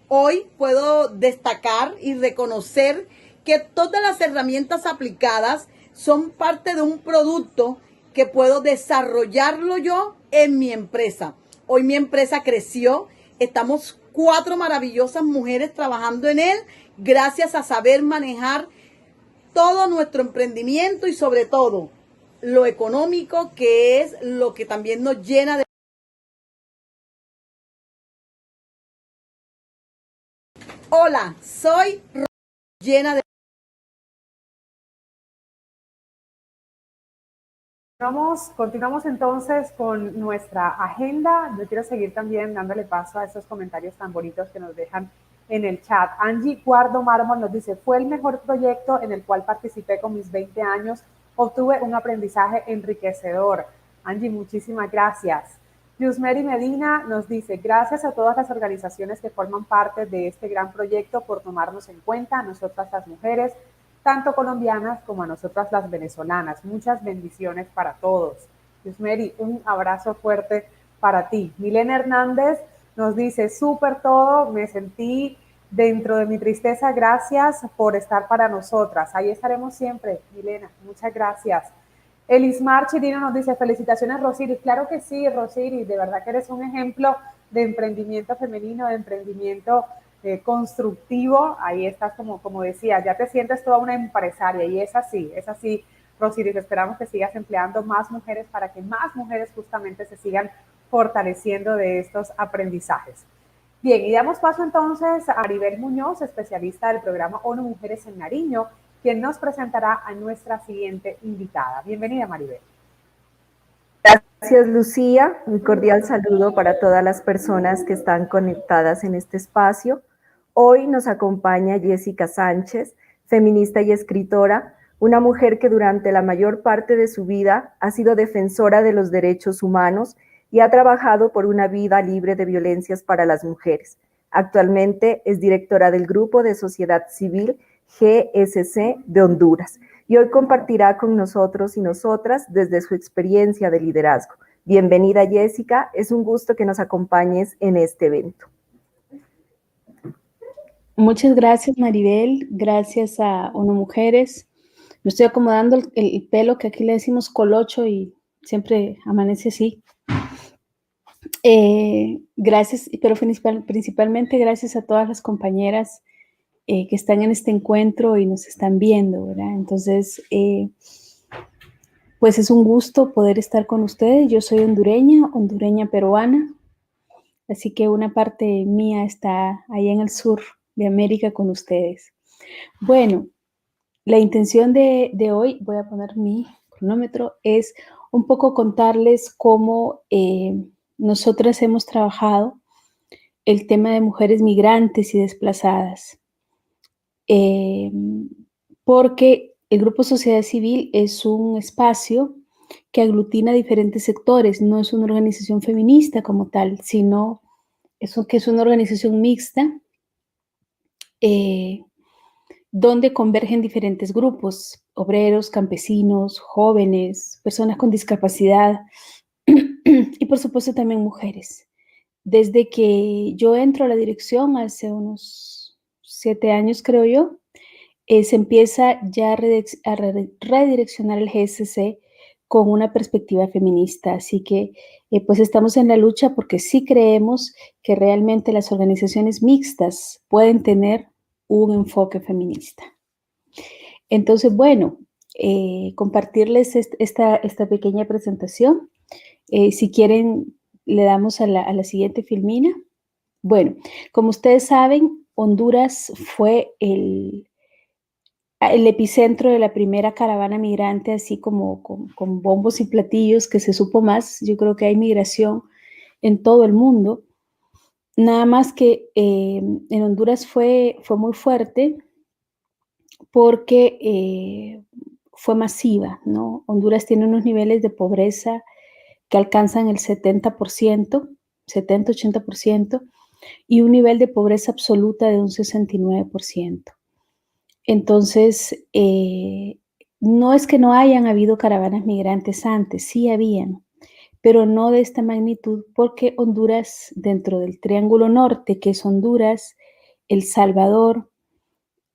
hoy puedo destacar y reconocer que todas las herramientas aplicadas son parte de un producto que puedo desarrollarlo yo en mi empresa. Hoy mi empresa creció, estamos 4 maravillosas mujeres trabajando en él, gracias a saber manejar todo nuestro emprendimiento y sobre todo lo económico, que es lo que también nos llena de... Hola, soy llena de... Continuamos entonces con nuestra agenda. Yo quiero seguir también dándole paso a esos comentarios tan bonitos que nos dejan en el chat. Angie Guardo Mármol nos dice, fue el mejor proyecto en el cual participé con mis 20 años. Obtuve un aprendizaje enriquecedor. Angie, muchísimas gracias. Yusmeri Medina nos dice, gracias a todas las organizaciones que forman parte de este gran proyecto por tomarnos en cuenta, a nosotras las mujeres, tanto colombianas como a nosotras las venezolanas. Muchas bendiciones para todos. Yusmeri, un abrazo fuerte para ti. Milena Hernández nos dice, súper todo, me sentí dentro de mi tristeza, gracias por estar para nosotras. Ahí estaremos siempre, Milena, muchas gracias. Elismar Chirino nos dice, felicitaciones Rosiris. Claro que sí, Rosiris, de verdad que eres un ejemplo de emprendimiento femenino, de emprendimiento constructivo. Ahí estás, como decía, ya te sientes toda una empresaria y es así, Rosiris. Esperamos que sigas empleando más mujeres para que más mujeres justamente se sigan fortaleciendo de estos aprendizajes. Bien, y damos paso entonces a Maribel Muñoz, especialista del programa ONU Mujeres en Nariño, quien nos presentará a nuestra siguiente invitada. Bienvenida, Maribel. Gracias, Lucía. Un cordial saludo para todas las personas que están conectadas en este espacio. Hoy nos acompaña Jessica Sánchez, feminista y escritora, una mujer que durante la mayor parte de su vida ha sido defensora de los derechos humanos y ha trabajado por una vida libre de violencias para las mujeres. Actualmente es directora del Grupo de Sociedad Civil GSC de Honduras y hoy compartirá con nosotros y nosotras desde su experiencia de liderazgo. Bienvenida, Jessica. Es un gusto que nos acompañes en este evento. Muchas gracias, Maribel. Gracias a ONU Mujeres. Me estoy acomodando el pelo, que aquí le decimos colocho y siempre amanece así. Gracias, pero principalmente gracias a todas las compañeras que están en este encuentro y nos están viendo, ¿verdad? Entonces, pues es un gusto poder estar con ustedes. Yo soy hondureña peruana, así que una parte mía está ahí en el sur de América con ustedes. Bueno, la intención de hoy, voy a poner mi cronómetro, es un poco contarles cómo nosotras hemos trabajado el tema de mujeres migrantes y desplazadas. Porque el Grupo Sociedad Civil es un espacio que aglutina diferentes sectores, no es una organización feminista como tal, sino que es una organización mixta donde convergen diferentes grupos, obreros, campesinos, jóvenes, personas con discapacidad y por supuesto también mujeres. Desde que yo entro a la dirección hace unos 7 años, creo yo, se empieza ya a redireccionar el GSC con una perspectiva feminista. Así que pues estamos en la lucha porque sí creemos que realmente las organizaciones mixtas pueden tener un enfoque feminista. Entonces, bueno, compartirles esta pequeña presentación. Si quieren, le damos a la siguiente filmina. Bueno, como ustedes saben, Honduras fue el epicentro de la primera caravana migrante, así como con bombos y platillos, que se supo más. Yo creo que hay migración en todo el mundo. Nada más que en Honduras fue muy fuerte porque fue masiva, ¿no? Honduras tiene unos niveles de pobreza que alcanzan el 70%, 70-80%, y un nivel de pobreza absoluta de un 69%. Entonces, no es que no hayan habido caravanas migrantes antes, sí habían, pero no de esta magnitud, porque Honduras, dentro del Triángulo Norte, que es Honduras, El Salvador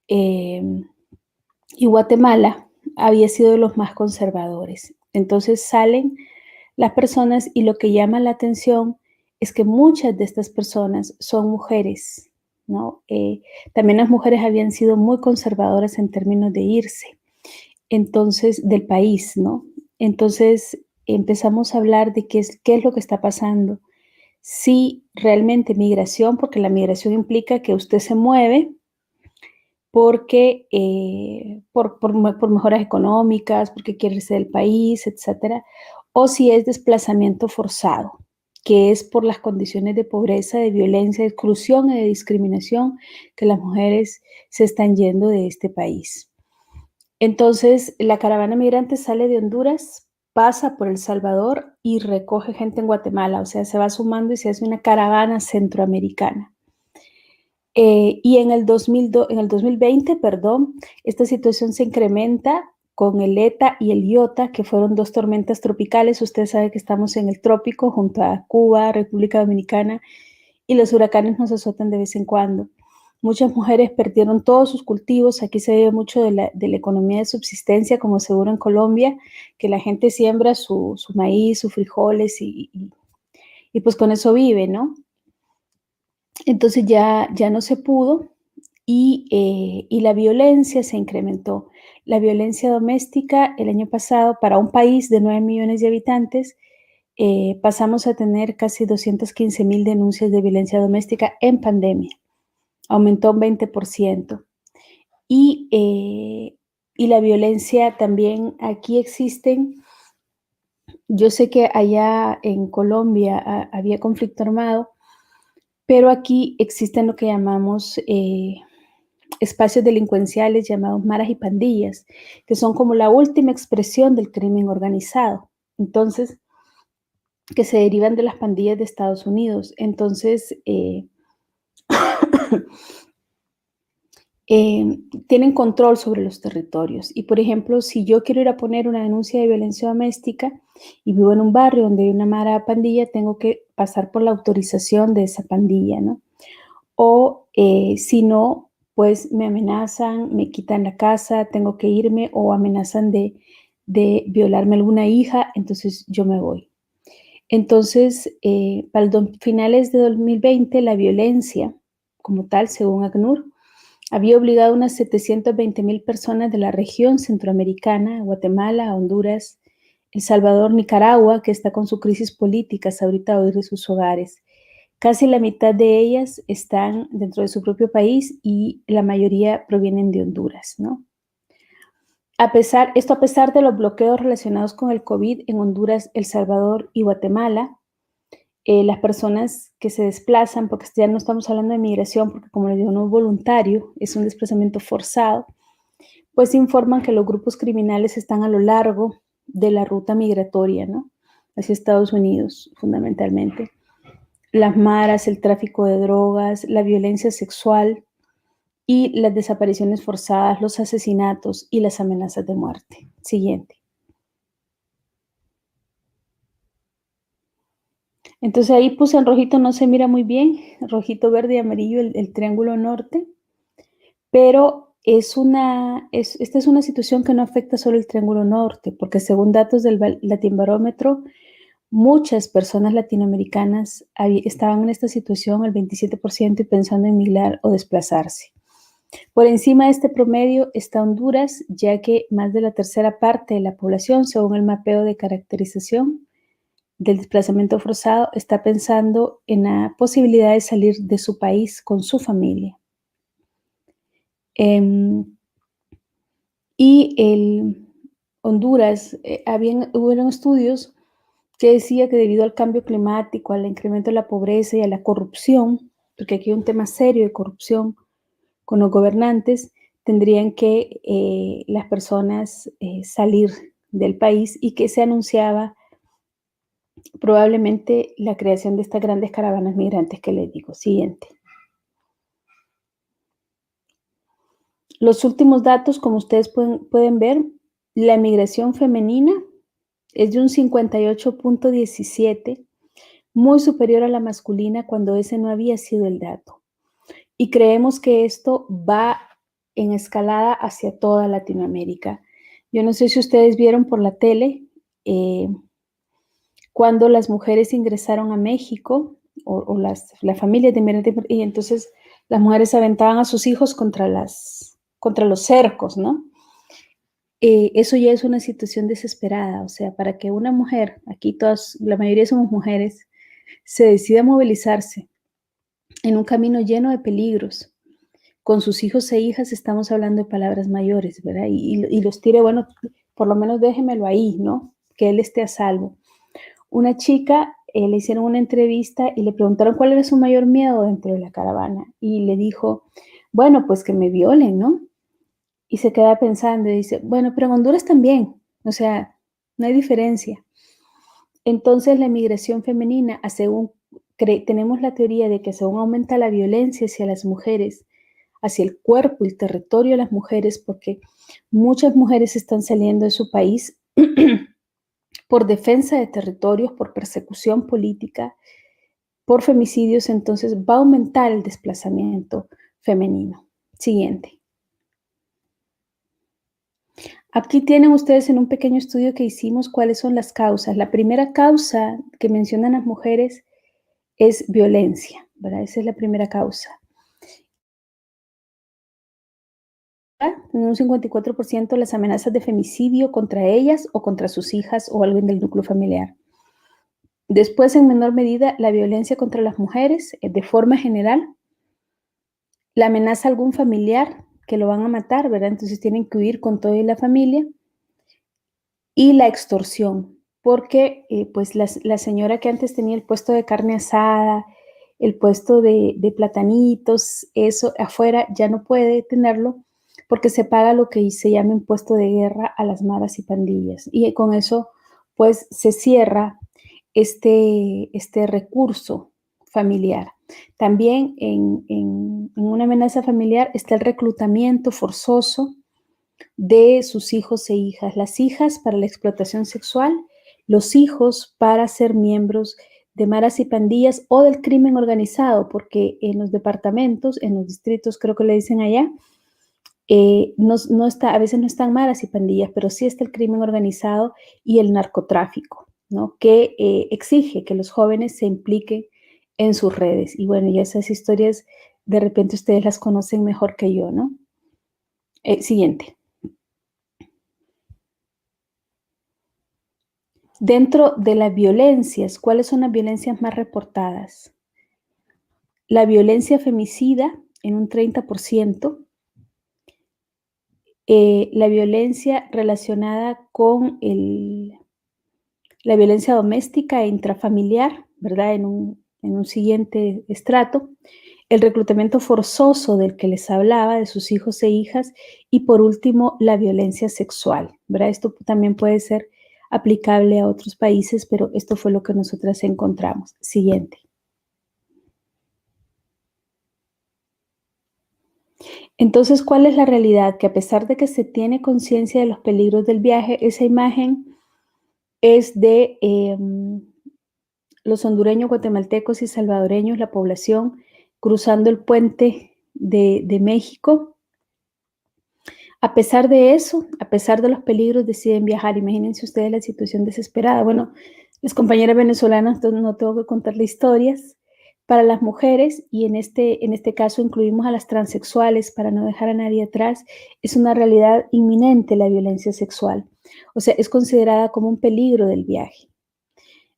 y Guatemala, había sido de los más conservadores. Entonces salen las personas y lo que llama la atención es que muchas de estas personas son mujeres, ¿no? También las mujeres habían sido muy conservadoras en términos de irse, entonces, del país, ¿no? Entonces empezamos a hablar de qué es lo que está pasando. Sí, realmente migración, porque la migración implica que usted se mueve porque por mejoras económicas, porque quiere irse del país, etcétera, o si es desplazamiento forzado, que es por las condiciones de pobreza, de violencia, de exclusión y de discriminación que las mujeres se están yendo de este país. Entonces, la caravana migrante sale de Honduras, pasa por El Salvador y recoge gente en Guatemala, o sea, se va sumando y se hace una caravana centroamericana. Y en el 2020, esta situación se incrementa con el ETA y el IOTA, que fueron 2 tormentas tropicales. Usted sabe que estamos en el trópico junto a Cuba, República Dominicana, y los huracanes nos azotan de vez en cuando. Muchas mujeres perdieron todos sus cultivos. Aquí se ve mucho de la economía de subsistencia, como seguro en Colombia, que la gente siembra su maíz, sus frijoles y pues con eso vive, ¿no? Entonces ya no se pudo y la violencia se incrementó. La violencia doméstica el año pasado, para un país de 9 millones de habitantes, pasamos a tener casi 215,000 denuncias de violencia doméstica en pandemia. Aumentó un 20%. Y la violencia también, aquí existen, yo sé que allá en Colombia había conflicto armado, pero aquí existen lo que llamamos espacios delincuenciales llamados maras y pandillas, que son como la última expresión del crimen organizado. Entonces, que se derivan de las pandillas de Estados Unidos. Entonces, tienen control sobre los territorios. Y, por ejemplo, si yo quiero ir a poner una denuncia de violencia doméstica y vivo en un barrio donde hay una mala pandilla, tengo que pasar por la autorización de esa pandilla, ¿no? O si no, pues me amenazan, me quitan la casa, tengo que irme, o amenazan de violarme alguna hija, entonces yo me voy. Entonces, para finales de 2020, la violencia como tal, según ACNUR, había obligado a unas 720,000 personas de la región centroamericana, Guatemala, Honduras, El Salvador, Nicaragua, que está con su crisis política, ahorita a huir de sus hogares. Casi la mitad de ellas están dentro de su propio país y la mayoría provienen de Honduras, ¿no? A pesar de los bloqueos relacionados con el COVID en Honduras, El Salvador y Guatemala, las personas que se desplazan, porque ya no estamos hablando de migración, porque como les digo, no es voluntario, es un desplazamiento forzado, pues informan que los grupos criminales están a lo largo de la ruta migratoria, ¿no? Hacia Estados Unidos, fundamentalmente. Las maras, el tráfico de drogas, la violencia sexual y las desapariciones forzadas, los asesinatos y las amenazas de muerte. Siguiente. Entonces ahí puse en rojito, no se mira muy bien, rojito, verde y amarillo, el triángulo norte, pero esta es una situación que no afecta solo el triángulo norte, porque según datos del Latinbarómetro, muchas personas latinoamericanas estaban en esta situación, el 27%, y pensando en migrar o desplazarse. Por encima de este promedio está Honduras, ya que más de la tercera parte de la población, según el mapeo de caracterización del desplazamiento forzado, está pensando en la posibilidad de salir de su país con su familia. Honduras, hubieron estudios que decía que debido al cambio climático, al incremento de la pobreza y a la corrupción, porque aquí hay un tema serio de corrupción con los gobernantes, tendrían que las personas salir del país, y que se anunciaba probablemente la creación de estas grandes caravanas migrantes que les digo. Siguiente. Los últimos datos, como ustedes pueden ver, la migración femenina es de un 58.17, muy superior a la masculina, cuando ese no había sido el dato. Y creemos que esto va en escalada hacia toda Latinoamérica. Yo no sé si ustedes vieron por la tele cuando las mujeres ingresaron a México, o las familias de inmigrantes, y entonces las mujeres aventaban a sus hijos contra los cercos, ¿no? Eso ya es una situación desesperada. O sea, para que una mujer, aquí la mayoría somos mujeres, se decida movilizarse en un camino lleno de peligros, con sus hijos e hijas, estamos hablando de palabras mayores, ¿verdad? Y los tire, bueno, por lo menos déjemelo ahí, ¿no? Que él esté a salvo. Una chica, le hicieron una entrevista y le preguntaron cuál era su mayor miedo dentro de la caravana. Y le dijo, bueno, pues que me violen, ¿no? Y se queda pensando y dice, bueno, pero en Honduras también, o sea, no hay diferencia. Entonces la migración femenina, tenemos la teoría de que según aumenta la violencia hacia las mujeres, hacia el cuerpo y el territorio de las mujeres, porque muchas mujeres están saliendo de su país por defensa de territorios, por persecución política, por femicidios, entonces va a aumentar el desplazamiento femenino. Siguiente. Aquí tienen ustedes en un pequeño estudio que hicimos cuáles son las causas. La primera causa que mencionan las mujeres es violencia, ¿verdad? Esa es la primera causa. En un 54% las amenazas de femicidio contra ellas o contra sus hijas o alguien del núcleo familiar. Después, en menor medida, la violencia contra las mujeres, de forma general, la amenaza a algún familiar que lo van a matar, ¿verdad? Entonces tienen que huir con toda la familia. Y la extorsión, porque pues la señora que antes tenía el puesto de carne asada, el puesto de platanitos, eso afuera ya no puede tenerlo, porque se paga lo que se llama impuesto de guerra a las maras y pandillas. Y con eso, pues, se cierra este recurso familiar. También en una una amenaza familiar está el reclutamiento forzoso de sus hijos e hijas. Las hijas para la explotación sexual, los hijos para ser miembros de maras y pandillas o del crimen organizado, porque en los departamentos, en los distritos, creo que le dicen allá, no está, a veces no están maras y pandillas, pero sí está el crimen organizado y el narcotráfico, ¿no? Que exige que los jóvenes se impliquen en sus redes. Y bueno, ya esas historias de repente ustedes las conocen mejor que yo, ¿no? Siguiente. Dentro de las violencias, ¿cuáles son las violencias más reportadas? La violencia femicida en un 30%, la violencia relacionada con la violencia doméstica e intrafamiliar, ¿verdad? En un siguiente estrato, el reclutamiento forzoso del que les hablaba, de sus hijos e hijas, y por último, la violencia sexual, ¿verdad? Esto también puede ser aplicable a otros países, pero esto fue lo que nosotras encontramos. Siguiente. Entonces, ¿cuál es la realidad? Que a pesar de que se tiene conciencia de los peligros del viaje, esa imagen es de los hondureños, guatemaltecos y salvadoreños, la población cruzando el puente de México. A pesar de eso, a pesar de los peligros, deciden viajar. Imagínense ustedes la situación desesperada. Bueno, las compañeras venezolanas, no tengo que contarle historias. Para las mujeres, y en este caso incluimos a las transexuales para no dejar a nadie atrás, es una realidad inminente la violencia sexual. O sea, es considerada como un peligro del viaje.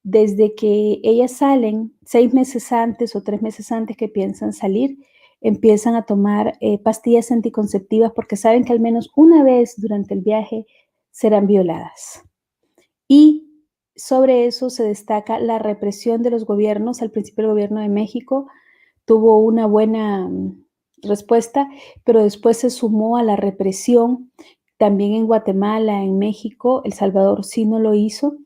Desde que ellas salen 6 meses antes o 3 meses antes que piensan salir, empiezan a tomar pastillas anticonceptivas porque saben que al menos una vez durante el viaje serán violadas. Y sobre eso se destaca la represión de los gobiernos. Al principio el gobierno de México tuvo una buena respuesta, pero después se sumó a la represión también en Guatemala, en México. El Salvador sí no lo hizo,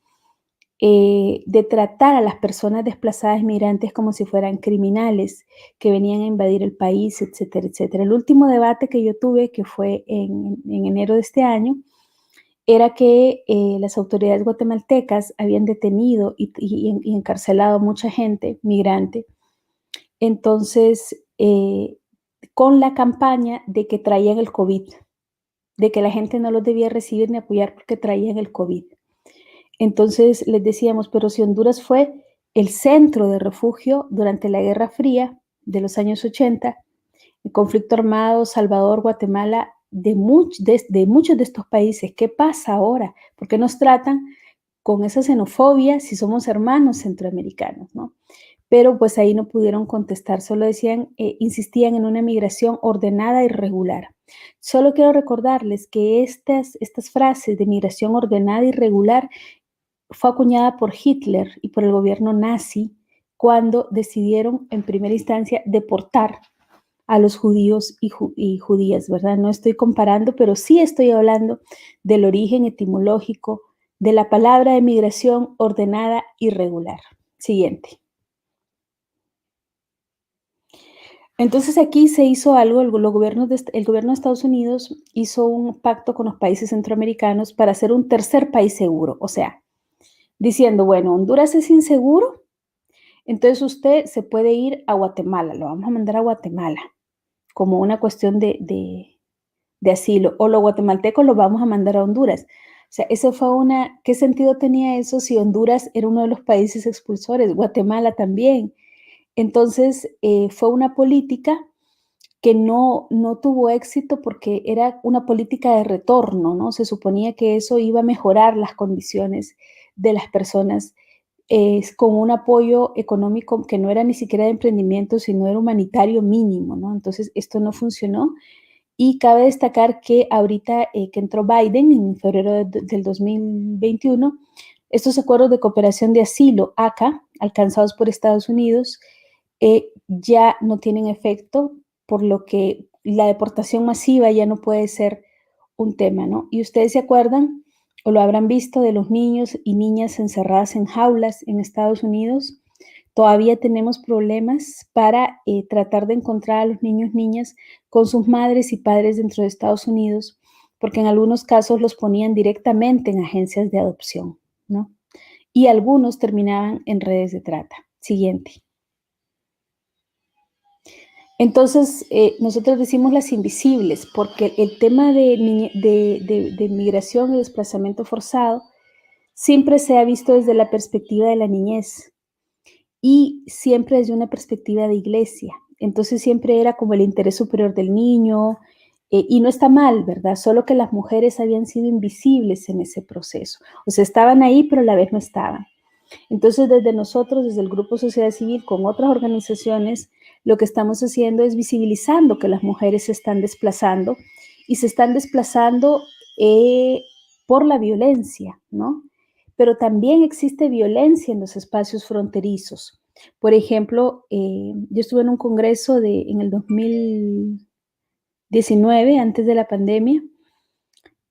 de tratar a las personas desplazadas migrantes como si fueran criminales que venían a invadir el país, etcétera, etcétera. El último debate que yo tuve, que fue en enero de este año, era que las autoridades guatemaltecas habían detenido y encarcelado a mucha gente migrante. Entonces, con la campaña de que traían el COVID, de que la gente no los debía recibir ni apoyar porque traían el COVID. Entonces les decíamos, pero si Honduras fue el centro de refugio durante la Guerra Fría de los años 80, el conflicto armado, Salvador, Guatemala, de muchos de estos países, ¿qué pasa ahora? ¿Por qué nos tratan con esa xenofobia si somos hermanos centroamericanos, ¿no? Pero pues ahí no pudieron contestar, solo decían, insistían en una migración ordenada y regular. Solo quiero recordarles que estas frases de migración ordenada y regular fue acuñada por Hitler y por el gobierno nazi cuando decidieron en primera instancia deportar a los judíos y judías, ¿verdad? No estoy comparando, pero sí estoy hablando del origen etimológico de la palabra de migración ordenada y regular. Siguiente. Entonces aquí se hizo algo, el gobierno de Estados Unidos hizo un pacto con los países centroamericanos para hacer un tercer país seguro, o sea, diciendo, bueno, Honduras es inseguro, entonces usted se puede ir a Guatemala, lo vamos a mandar a Guatemala, como una cuestión de asilo, o los guatemaltecos los vamos a mandar a Honduras. O sea, ¿qué sentido tenía eso si Honduras era uno de los países expulsores? Guatemala también. Entonces, fue una política que no tuvo éxito porque era una política de retorno, ¿no? Se suponía que eso iba a mejorar las condiciones de las personas con un apoyo económico que no era ni siquiera de emprendimiento, sino era humanitario mínimo, ¿no? Entonces, esto no funcionó. Y cabe destacar que ahorita que entró Biden en febrero del 2021, estos acuerdos de cooperación de asilo, ACA, alcanzados por Estados Unidos, ya no tienen efecto, por lo que la deportación masiva ya no puede ser un tema, ¿no? Y ustedes se acuerdan, o lo habrán visto, de los niños y niñas encerradas en jaulas en Estados Unidos. todavía tenemos problemas para tratar de encontrar a los niños, niñas con sus madres y padres dentro de Estados Unidos, porque en algunos casos los ponían directamente en agencias de adopción, ¿no? Y algunos terminaban en redes de trata. Siguiente. Entonces, nosotros decimos las invisibles, porque el tema de migración y desplazamiento forzado siempre se ha visto desde la perspectiva de la niñez y siempre desde una perspectiva de iglesia. Entonces, siempre era como el interés superior del niño, y no está mal, ¿verdad? Solo que las mujeres habían sido invisibles en ese proceso. O sea, estaban ahí, pero a la vez no estaban. Entonces, desde nosotros, desde el Grupo Sociedad Civil, con otras organizaciones, lo que estamos haciendo es visibilizando que las mujeres se están desplazando y se están desplazando por la violencia, ¿no? Pero también existe violencia en los espacios fronterizos. Por ejemplo, yo estuve en un congreso en el 2019, antes de la pandemia,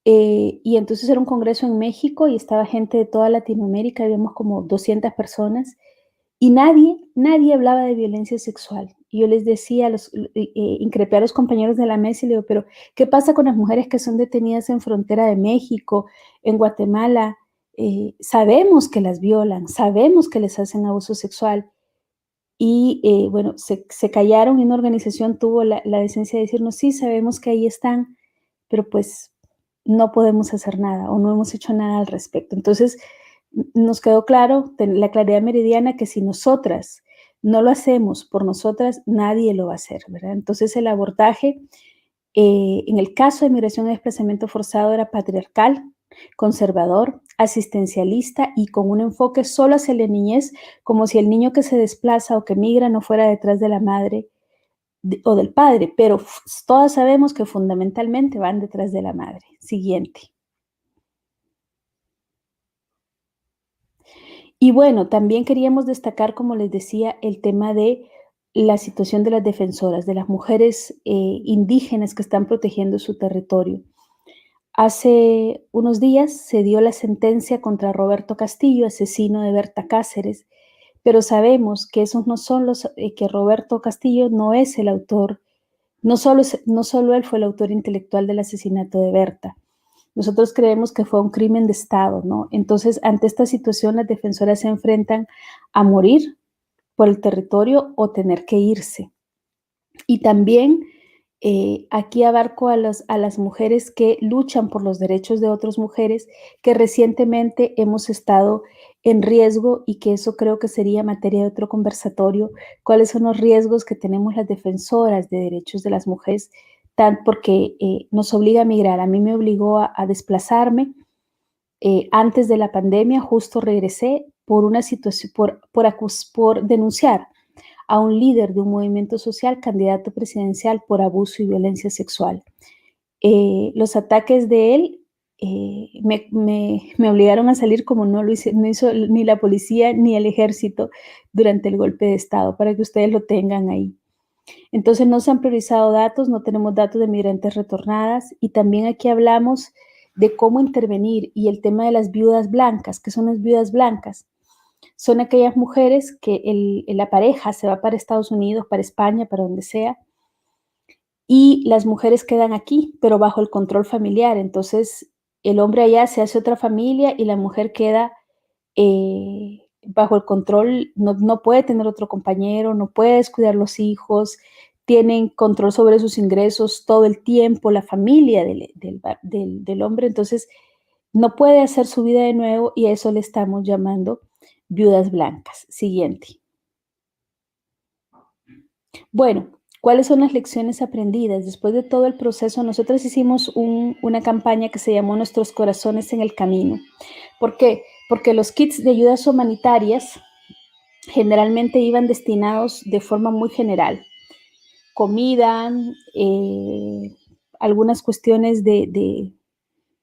y entonces era un congreso en México y estaba gente de toda Latinoamérica, habíamos como 200 personas, y nadie hablaba de violencia sexual. Y yo les decía, increpé a los compañeros de la mesa y les digo, pero ¿qué pasa con las mujeres que son detenidas en frontera de México, en Guatemala? Sabemos que las violan, sabemos que les hacen abuso sexual. Y bueno, se callaron y una organización tuvo la decencia de decirnos, sí, sabemos que ahí están, pero pues no podemos hacer nada o no hemos hecho nada al respecto. Entonces, nos quedó claro, la claridad meridiana, que si nosotras no lo hacemos por nosotras, nadie lo va a hacer, ¿verdad? Entonces, el abordaje, en el caso de migración y desplazamiento forzado, era patriarcal, conservador, asistencialista y con un enfoque solo hacia la niñez, como si el niño que se desplaza o que migra no fuera detrás de la madre o del padre, pero todas sabemos que fundamentalmente van detrás de la madre. Siguiente. Y bueno, también queríamos destacar, como les decía, el tema de la situación de las defensoras, de las mujeres indígenas que están protegiendo su territorio. Hace unos días se dio la sentencia contra Roberto Castillo, asesino de Berta Cáceres, pero sabemos que esos no son que Roberto Castillo no es el autor, no solo él fue el autor intelectual del asesinato de Berta. Nosotros creemos que fue un crimen de Estado, ¿no? Entonces, ante esta situación, las defensoras se enfrentan a morir por el territorio o tener que irse. Y también aquí abarco a las mujeres que luchan por los derechos de otras mujeres que recientemente hemos estado en riesgo y que eso creo que sería materia de otro conversatorio. ¿Cuáles son los riesgos que tenemos las defensoras de derechos de las mujeres? Porque nos obliga a migrar. A mí me obligó a desplazarme antes de la pandemia, justo regresé por una situación, por denunciar a un líder de un movimiento social, candidato presidencial, por abuso y violencia sexual. Los ataques de él me obligaron a salir, como no hizo ni la policía ni el ejército durante el golpe de Estado, para que ustedes lo tengan ahí. Entonces no se han priorizado datos, no tenemos datos de migrantes retornadas, y también aquí hablamos de cómo intervenir y el tema de las viudas blancas. ¿Qué son las viudas blancas? Son aquellas mujeres que la pareja se va para Estados Unidos, para España, para donde sea, y las mujeres quedan aquí, pero bajo el control familiar. Entonces, el hombre allá se hace otra familia y la mujer queda bajo el control, no puede tener otro compañero, no puede descuidar los hijos, tienen control sobre sus ingresos todo el tiempo, la familia del hombre. Entonces, no puede hacer su vida de nuevo y a eso le estamos llamando viudas blancas. Siguiente. Bueno, ¿cuáles son las lecciones aprendidas? Después de todo el proceso, nosotros hicimos una campaña que se llamó Nuestros Corazones en el Camino. ¿Por qué? Porque los kits de ayudas humanitarias generalmente iban destinados de forma muy general. Comida, algunas cuestiones de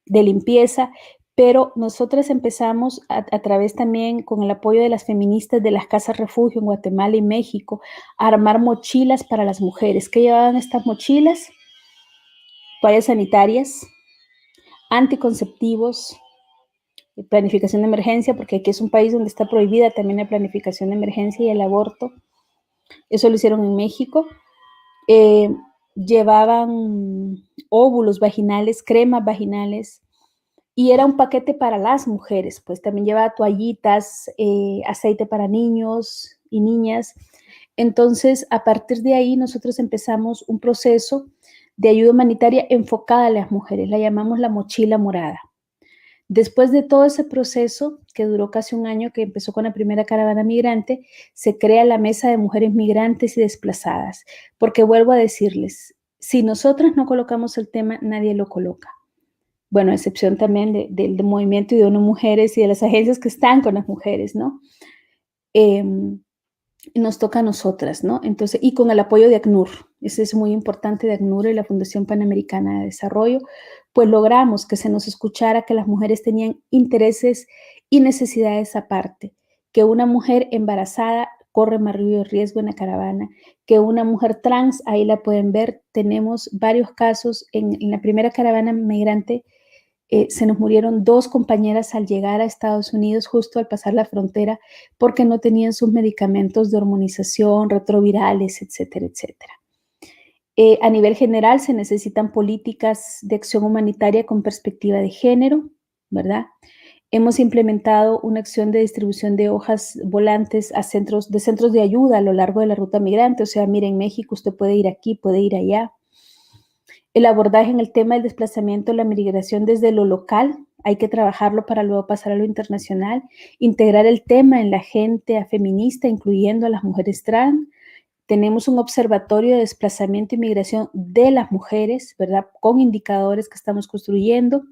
limpieza, pero nosotras empezamos a través también con el apoyo de las feministas de las casas refugio en Guatemala y México a armar mochilas para las mujeres. ¿Qué llevaban estas mochilas? Toallas sanitarias, anticonceptivos, planificación de emergencia, porque aquí es un país donde está prohibida también la planificación de emergencia y el aborto. Eso lo hicieron en México. Llevaban óvulos vaginales, cremas vaginales, y era un paquete para las mujeres, pues también llevaba toallitas, aceite para niños y niñas. Entonces, a partir de ahí, nosotros empezamos un proceso de ayuda humanitaria enfocada a las mujeres, la llamamos la mochila morada. Después de todo ese proceso, que duró casi un año, que empezó con la primera caravana migrante, se crea la Mesa de Mujeres Migrantes y Desplazadas, porque vuelvo a decirles, si nosotras no colocamos el tema, nadie lo coloca. Bueno, a excepción también del movimiento y de ONU Mujeres y de las agencias que están con las mujeres, ¿no? Nos toca a nosotras, ¿no? Entonces, y con el apoyo de ACNUR, eso es muy importante, de ACNUR y la Fundación Panamericana de Desarrollo, pues logramos que se nos escuchara que las mujeres tenían intereses y necesidades aparte, que una mujer embarazada corre mayor riesgo en la caravana, que una mujer trans, ahí la pueden ver, tenemos varios casos, en la primera caravana migrante, se nos murieron 2 compañeras al llegar a Estados Unidos, justo al pasar la frontera, porque no tenían sus medicamentos de hormonización, retrovirales, etcétera, etcétera. A nivel general, se necesitan políticas de acción humanitaria con perspectiva de género, ¿verdad? Hemos implementado una acción de distribución de hojas volantes a centros de ayuda a lo largo de la ruta migrante. O sea, mire, en México usted puede ir aquí, puede ir allá. El abordaje en el tema del desplazamiento, la migración desde lo local, hay que trabajarlo para luego pasar a lo internacional, integrar el tema en la agenda feminista, incluyendo a las mujeres trans. Tenemos un observatorio de desplazamiento y migración de las mujeres, ¿verdad? Con indicadores que estamos construyendo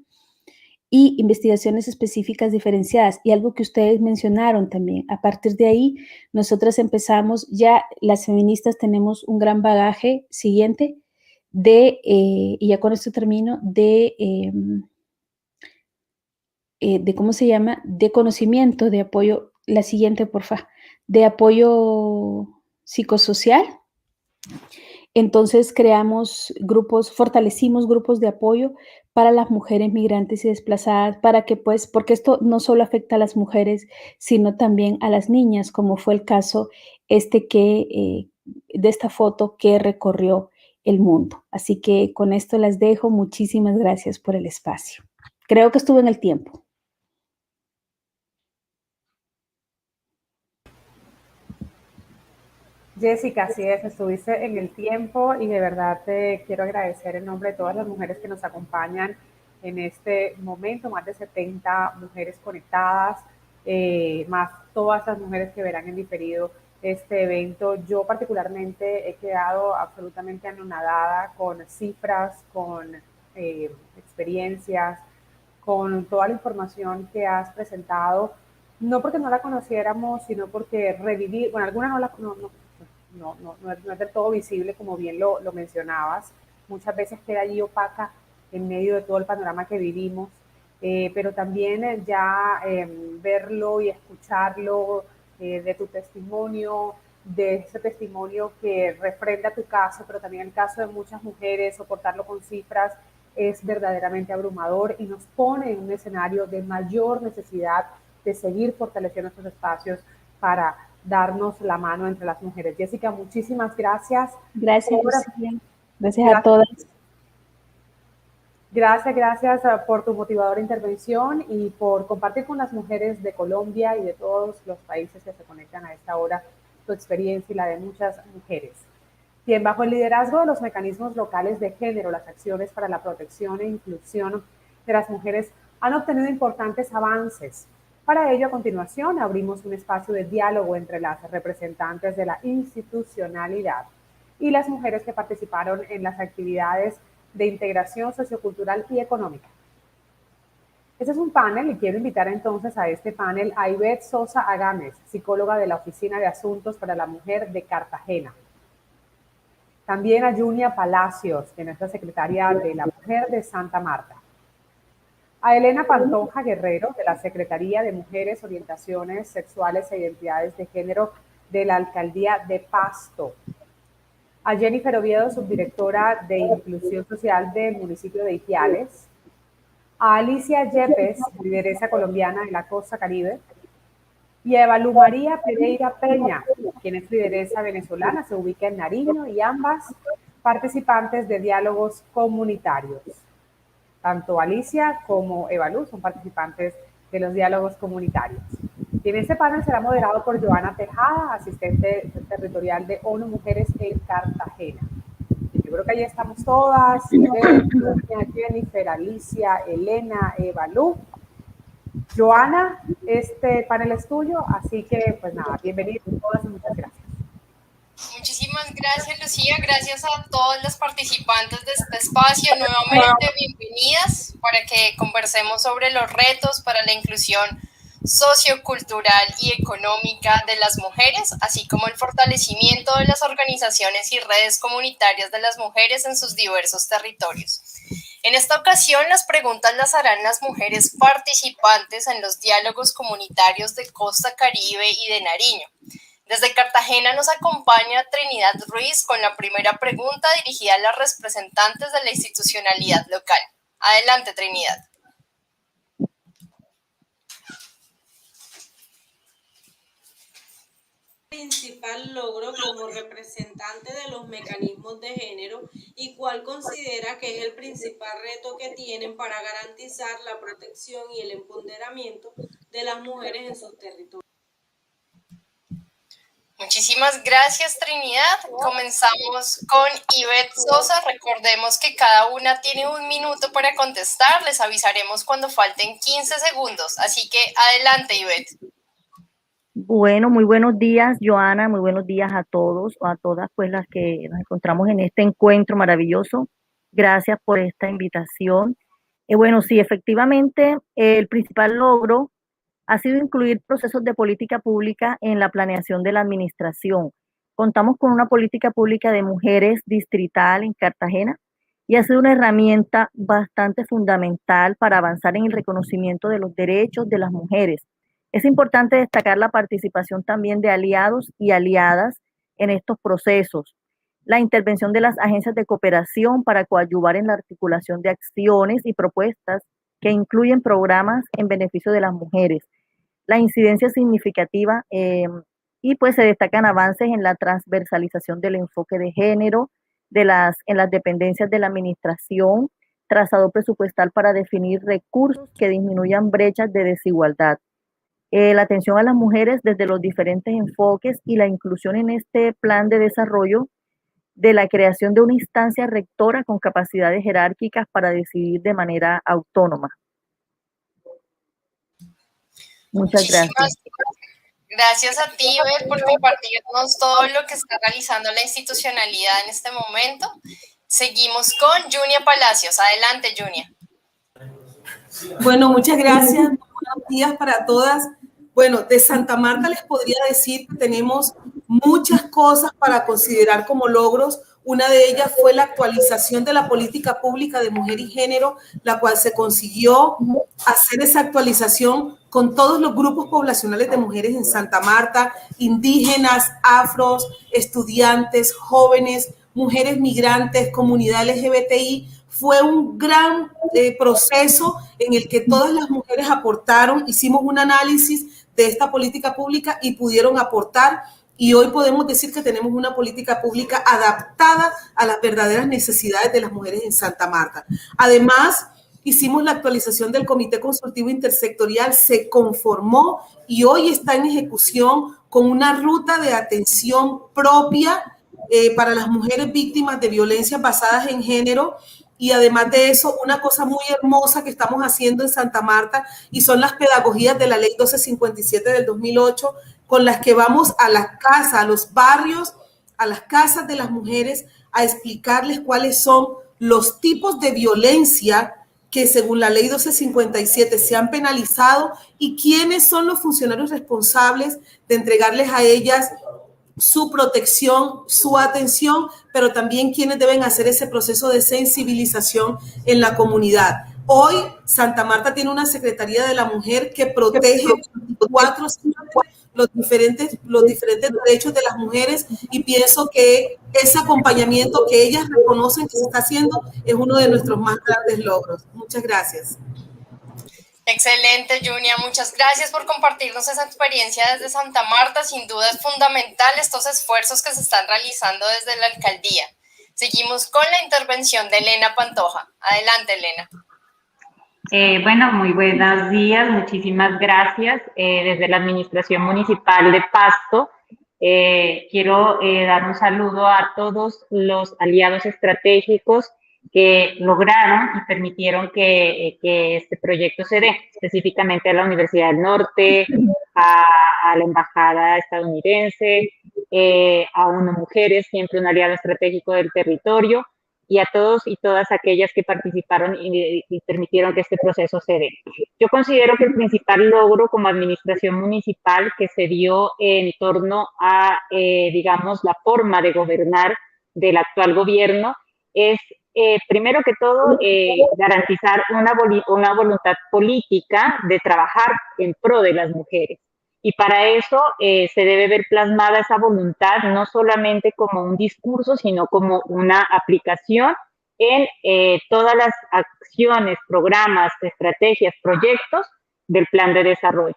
y investigaciones específicas diferenciadas. Y algo que ustedes mencionaron también, a partir de ahí, nosotras empezamos, ya las feministas tenemos un gran bagaje siguiente, y ya con esto termino, ¿cómo se llama? De conocimiento, de apoyo, la siguiente, porfa, de apoyo psicosocial. Entonces creamos grupos, fortalecimos grupos de apoyo para las mujeres migrantes y desplazadas, para que pues, porque esto no solo afecta a las mujeres, sino también a las niñas, como fue el caso de esta foto que recorrió el mundo. Así que con esto las dejo. Muchísimas gracias por el espacio. Creo que estuve en el tiempo. Jessica, así es, estuviste en el tiempo y de verdad te quiero agradecer en nombre de todas las mujeres que nos acompañan en este momento, más de 70 mujeres conectadas, más todas las mujeres que verán en diferido este evento. Yo particularmente he quedado absolutamente anonadada con cifras, con experiencias, con toda la información que has presentado, no porque no la conociéramos, sino porque revivir, bueno, algunas no es del todo visible, como bien lo mencionabas, muchas veces queda allí opaca en medio de todo el panorama que vivimos, pero también ya verlo y escucharlo, de tu testimonio, de ese testimonio que refrenda tu caso, pero también el caso de muchas mujeres, soportarlo con cifras, es verdaderamente abrumador y nos pone en un escenario de mayor necesidad de seguir fortaleciendo estos espacios para darnos la mano entre las mujeres. Jessica, muchísimas gracias. Gracias, Lucía. Gracias a todas. Gracias por tu motivadora intervención y por compartir con las mujeres de Colombia y de todos los países que se conectan a esta hora tu experiencia y la de muchas mujeres. Bien, bajo el liderazgo de los mecanismos locales de género, las acciones para la protección e inclusión de las mujeres han obtenido importantes avances. Para ello, a continuación, abrimos un espacio de diálogo entre las representantes de la institucionalidad y las mujeres que participaron en las actividades de integración sociocultural y económica. Este es un panel y quiero invitar entonces a este panel a Ivette Sosa Agames, psicóloga de la Oficina de Asuntos para la Mujer de Cartagena. También a Junia Palacios, de nuestra Secretaría de la Mujer de Santa Marta. A Elena Pantoja Guerrero, de la Secretaría de Mujeres, Orientaciones Sexuales e Identidades de Género de la Alcaldía de Pasto. A Jennifer Oviedo, subdirectora de Inclusión Social del municipio de Ipiales. a Alicia Yepes, lideresa colombiana de la Costa Caribe, y a Evalu María Pereira Peña, quien es lideresa venezolana, se ubica en Nariño, y ambas participantes de diálogos comunitarios. Tanto Alicia como Evalu son participantes de los diálogos comunitarios. Y en este panel será moderado por Joana Tejada, asistente territorial de ONU Mujeres en Cartagena. Yo creo que ahí estamos todas, Jennifer, Alicia, Elena, Evalu. Joana, este panel es tuyo, así que pues nada, bienvenidos todas y muchas gracias. Muchísimas gracias, Lucía. Gracias a todas las participantes de este espacio. Nuevamente, bienvenidas para que conversemos sobre los retos para la inclusión sociocultural y económica de las mujeres, así como el fortalecimiento de las organizaciones y redes comunitarias de las mujeres en sus diversos territorios. En esta ocasión, las preguntas las harán las mujeres participantes en los diálogos comunitarios de Costa Caribe y de Nariño. Desde Cartagena nos acompaña Trinidad Ruiz con la primera pregunta dirigida a las representantes de la institucionalidad local. Adelante, Trinidad. Principal logro como representante de los mecanismos de género y cuál considera que es el principal reto que tienen para garantizar la protección y el empoderamiento de las mujeres en sus territorios. Muchísimas gracias, Trinidad. Comenzamos con Ivette Sosa. Recordemos que cada una tiene 1 minuto para contestar. Les avisaremos cuando falten 15 segundos. Así que adelante, Ivette. Bueno, muy buenos días, Joana. Muy buenos días a todos, a todas pues las que nos encontramos en este encuentro maravilloso. Gracias por esta invitación. Bueno, sí, efectivamente, el principal logro ha sido incluir procesos de política pública en la planeación de la administración. Contamos con una política pública de mujeres distrital en Cartagena y ha sido una herramienta bastante fundamental para avanzar en el reconocimiento de los derechos de las mujeres. Es importante destacar la participación también de aliados y aliadas en estos procesos, la intervención de las agencias de cooperación para coadyuvar en la articulación de acciones y propuestas que incluyen programas en beneficio de las mujeres. La incidencia significativa y pues se destacan avances en la transversalización del enfoque de género en las dependencias de la administración, trazado presupuestal para definir recursos que disminuyan brechas de desigualdad. La atención a las mujeres desde los diferentes enfoques y la inclusión en este plan de desarrollo de la creación de una instancia rectora con capacidades jerárquicas para decidir de manera autónoma. Muchas gracias. Gracias a ti, Ivette, por compartirnos todo lo que está realizando la institucionalidad en este momento. Seguimos con Junia Palacios. Adelante, Junia. Bueno, muchas gracias. Buenos días para todas. Bueno, de Santa Marta les podría decir que tenemos muchas cosas para considerar como logros. Una de ellas fue la actualización de la política pública de mujer y género, la cual se consiguió hacer esa actualización con todos los grupos poblacionales de mujeres en Santa Marta, indígenas, afros, estudiantes, jóvenes, mujeres migrantes, comunidad LGBTI. Fue un gran proceso en el que todas las mujeres aportaron, hicimos un análisis de esta política pública y pudieron aportar. Y hoy podemos decir que tenemos una política pública adaptada a las verdaderas necesidades de las mujeres en Santa Marta. Además, hicimos la actualización del Comité Consultivo Intersectorial, se conformó y hoy está en ejecución con una ruta de atención propia para las mujeres víctimas de violencias basadas en género. Y además de eso, una cosa muy hermosa que estamos haciendo en Santa Marta y son las pedagogías de la Ley 1257 del 2008, con las que vamos a las casas, a los barrios, a las casas de las mujeres, a explicarles cuáles son los tipos de violencia que según la Ley 1257 se han penalizado y quiénes son los funcionarios responsables de entregarles a ellas su protección, su atención, pero también quienes deben hacer ese proceso de sensibilización en la comunidad. Hoy Santa Marta tiene una Secretaría de la Mujer que protege 24/7 los diferentes derechos de las mujeres y pienso que ese acompañamiento que ellas reconocen que se está haciendo es uno de nuestros más grandes logros. Muchas gracias. Excelente, Junia. Muchas gracias por compartirnos esa experiencia desde Santa Marta. Sin duda es fundamental estos esfuerzos que se están realizando desde la alcaldía. Seguimos con la intervención de Elena Pantoja. Adelante, Elena. Bueno, muy buenos días, muchísimas gracias. Desde la Administración Municipal de Pasto, quiero dar un saludo a todos los aliados estratégicos que lograron y permitieron que este proyecto se dé, específicamente a la Universidad del Norte, a la Embajada estadounidense, a ONU Mujeres, siempre un aliado estratégico del territorio, y a todos y todas aquellas que participaron y permitieron que este proceso se dé. Yo considero que el principal logro como administración municipal que se dio en torno a, digamos, la forma de gobernar del actual gobierno es, primero que todo, garantizar una voluntad política de trabajar en pro de las mujeres. Y para eso se debe ver plasmada esa voluntad no solamente como un discurso, sino como una aplicación en todas las acciones, programas, estrategias, proyectos del plan de desarrollo.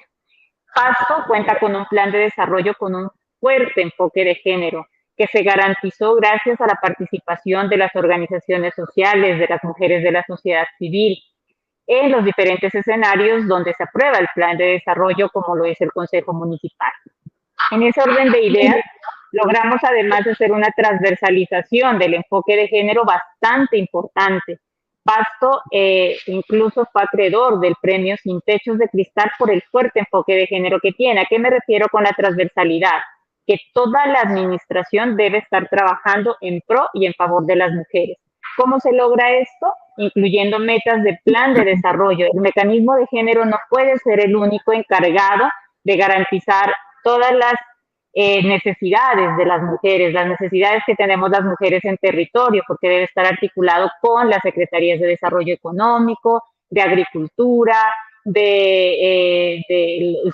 Pasto cuenta con un plan de desarrollo con un fuerte enfoque de género que se garantizó gracias a la participación de las organizaciones sociales, de las mujeres de la sociedad civil, en los diferentes escenarios donde se aprueba el plan de desarrollo, como lo es el Consejo Municipal. En ese orden de ideas, logramos además de hacer una transversalización del enfoque de género bastante importante. Pasto incluso fue acreedor del premio Sin Techos de Cristal por el fuerte enfoque de género que tiene. ¿A qué me refiero con la transversalidad? Que toda la administración debe estar trabajando en pro y en favor de las mujeres. ¿Cómo se logra esto? Incluyendo metas de plan de desarrollo. El mecanismo de género no puede ser el único encargado de garantizar todas las necesidades de las mujeres, las necesidades que tenemos las mujeres en territorio, porque debe estar articulado con las Secretarías de Desarrollo Económico, de Agricultura, del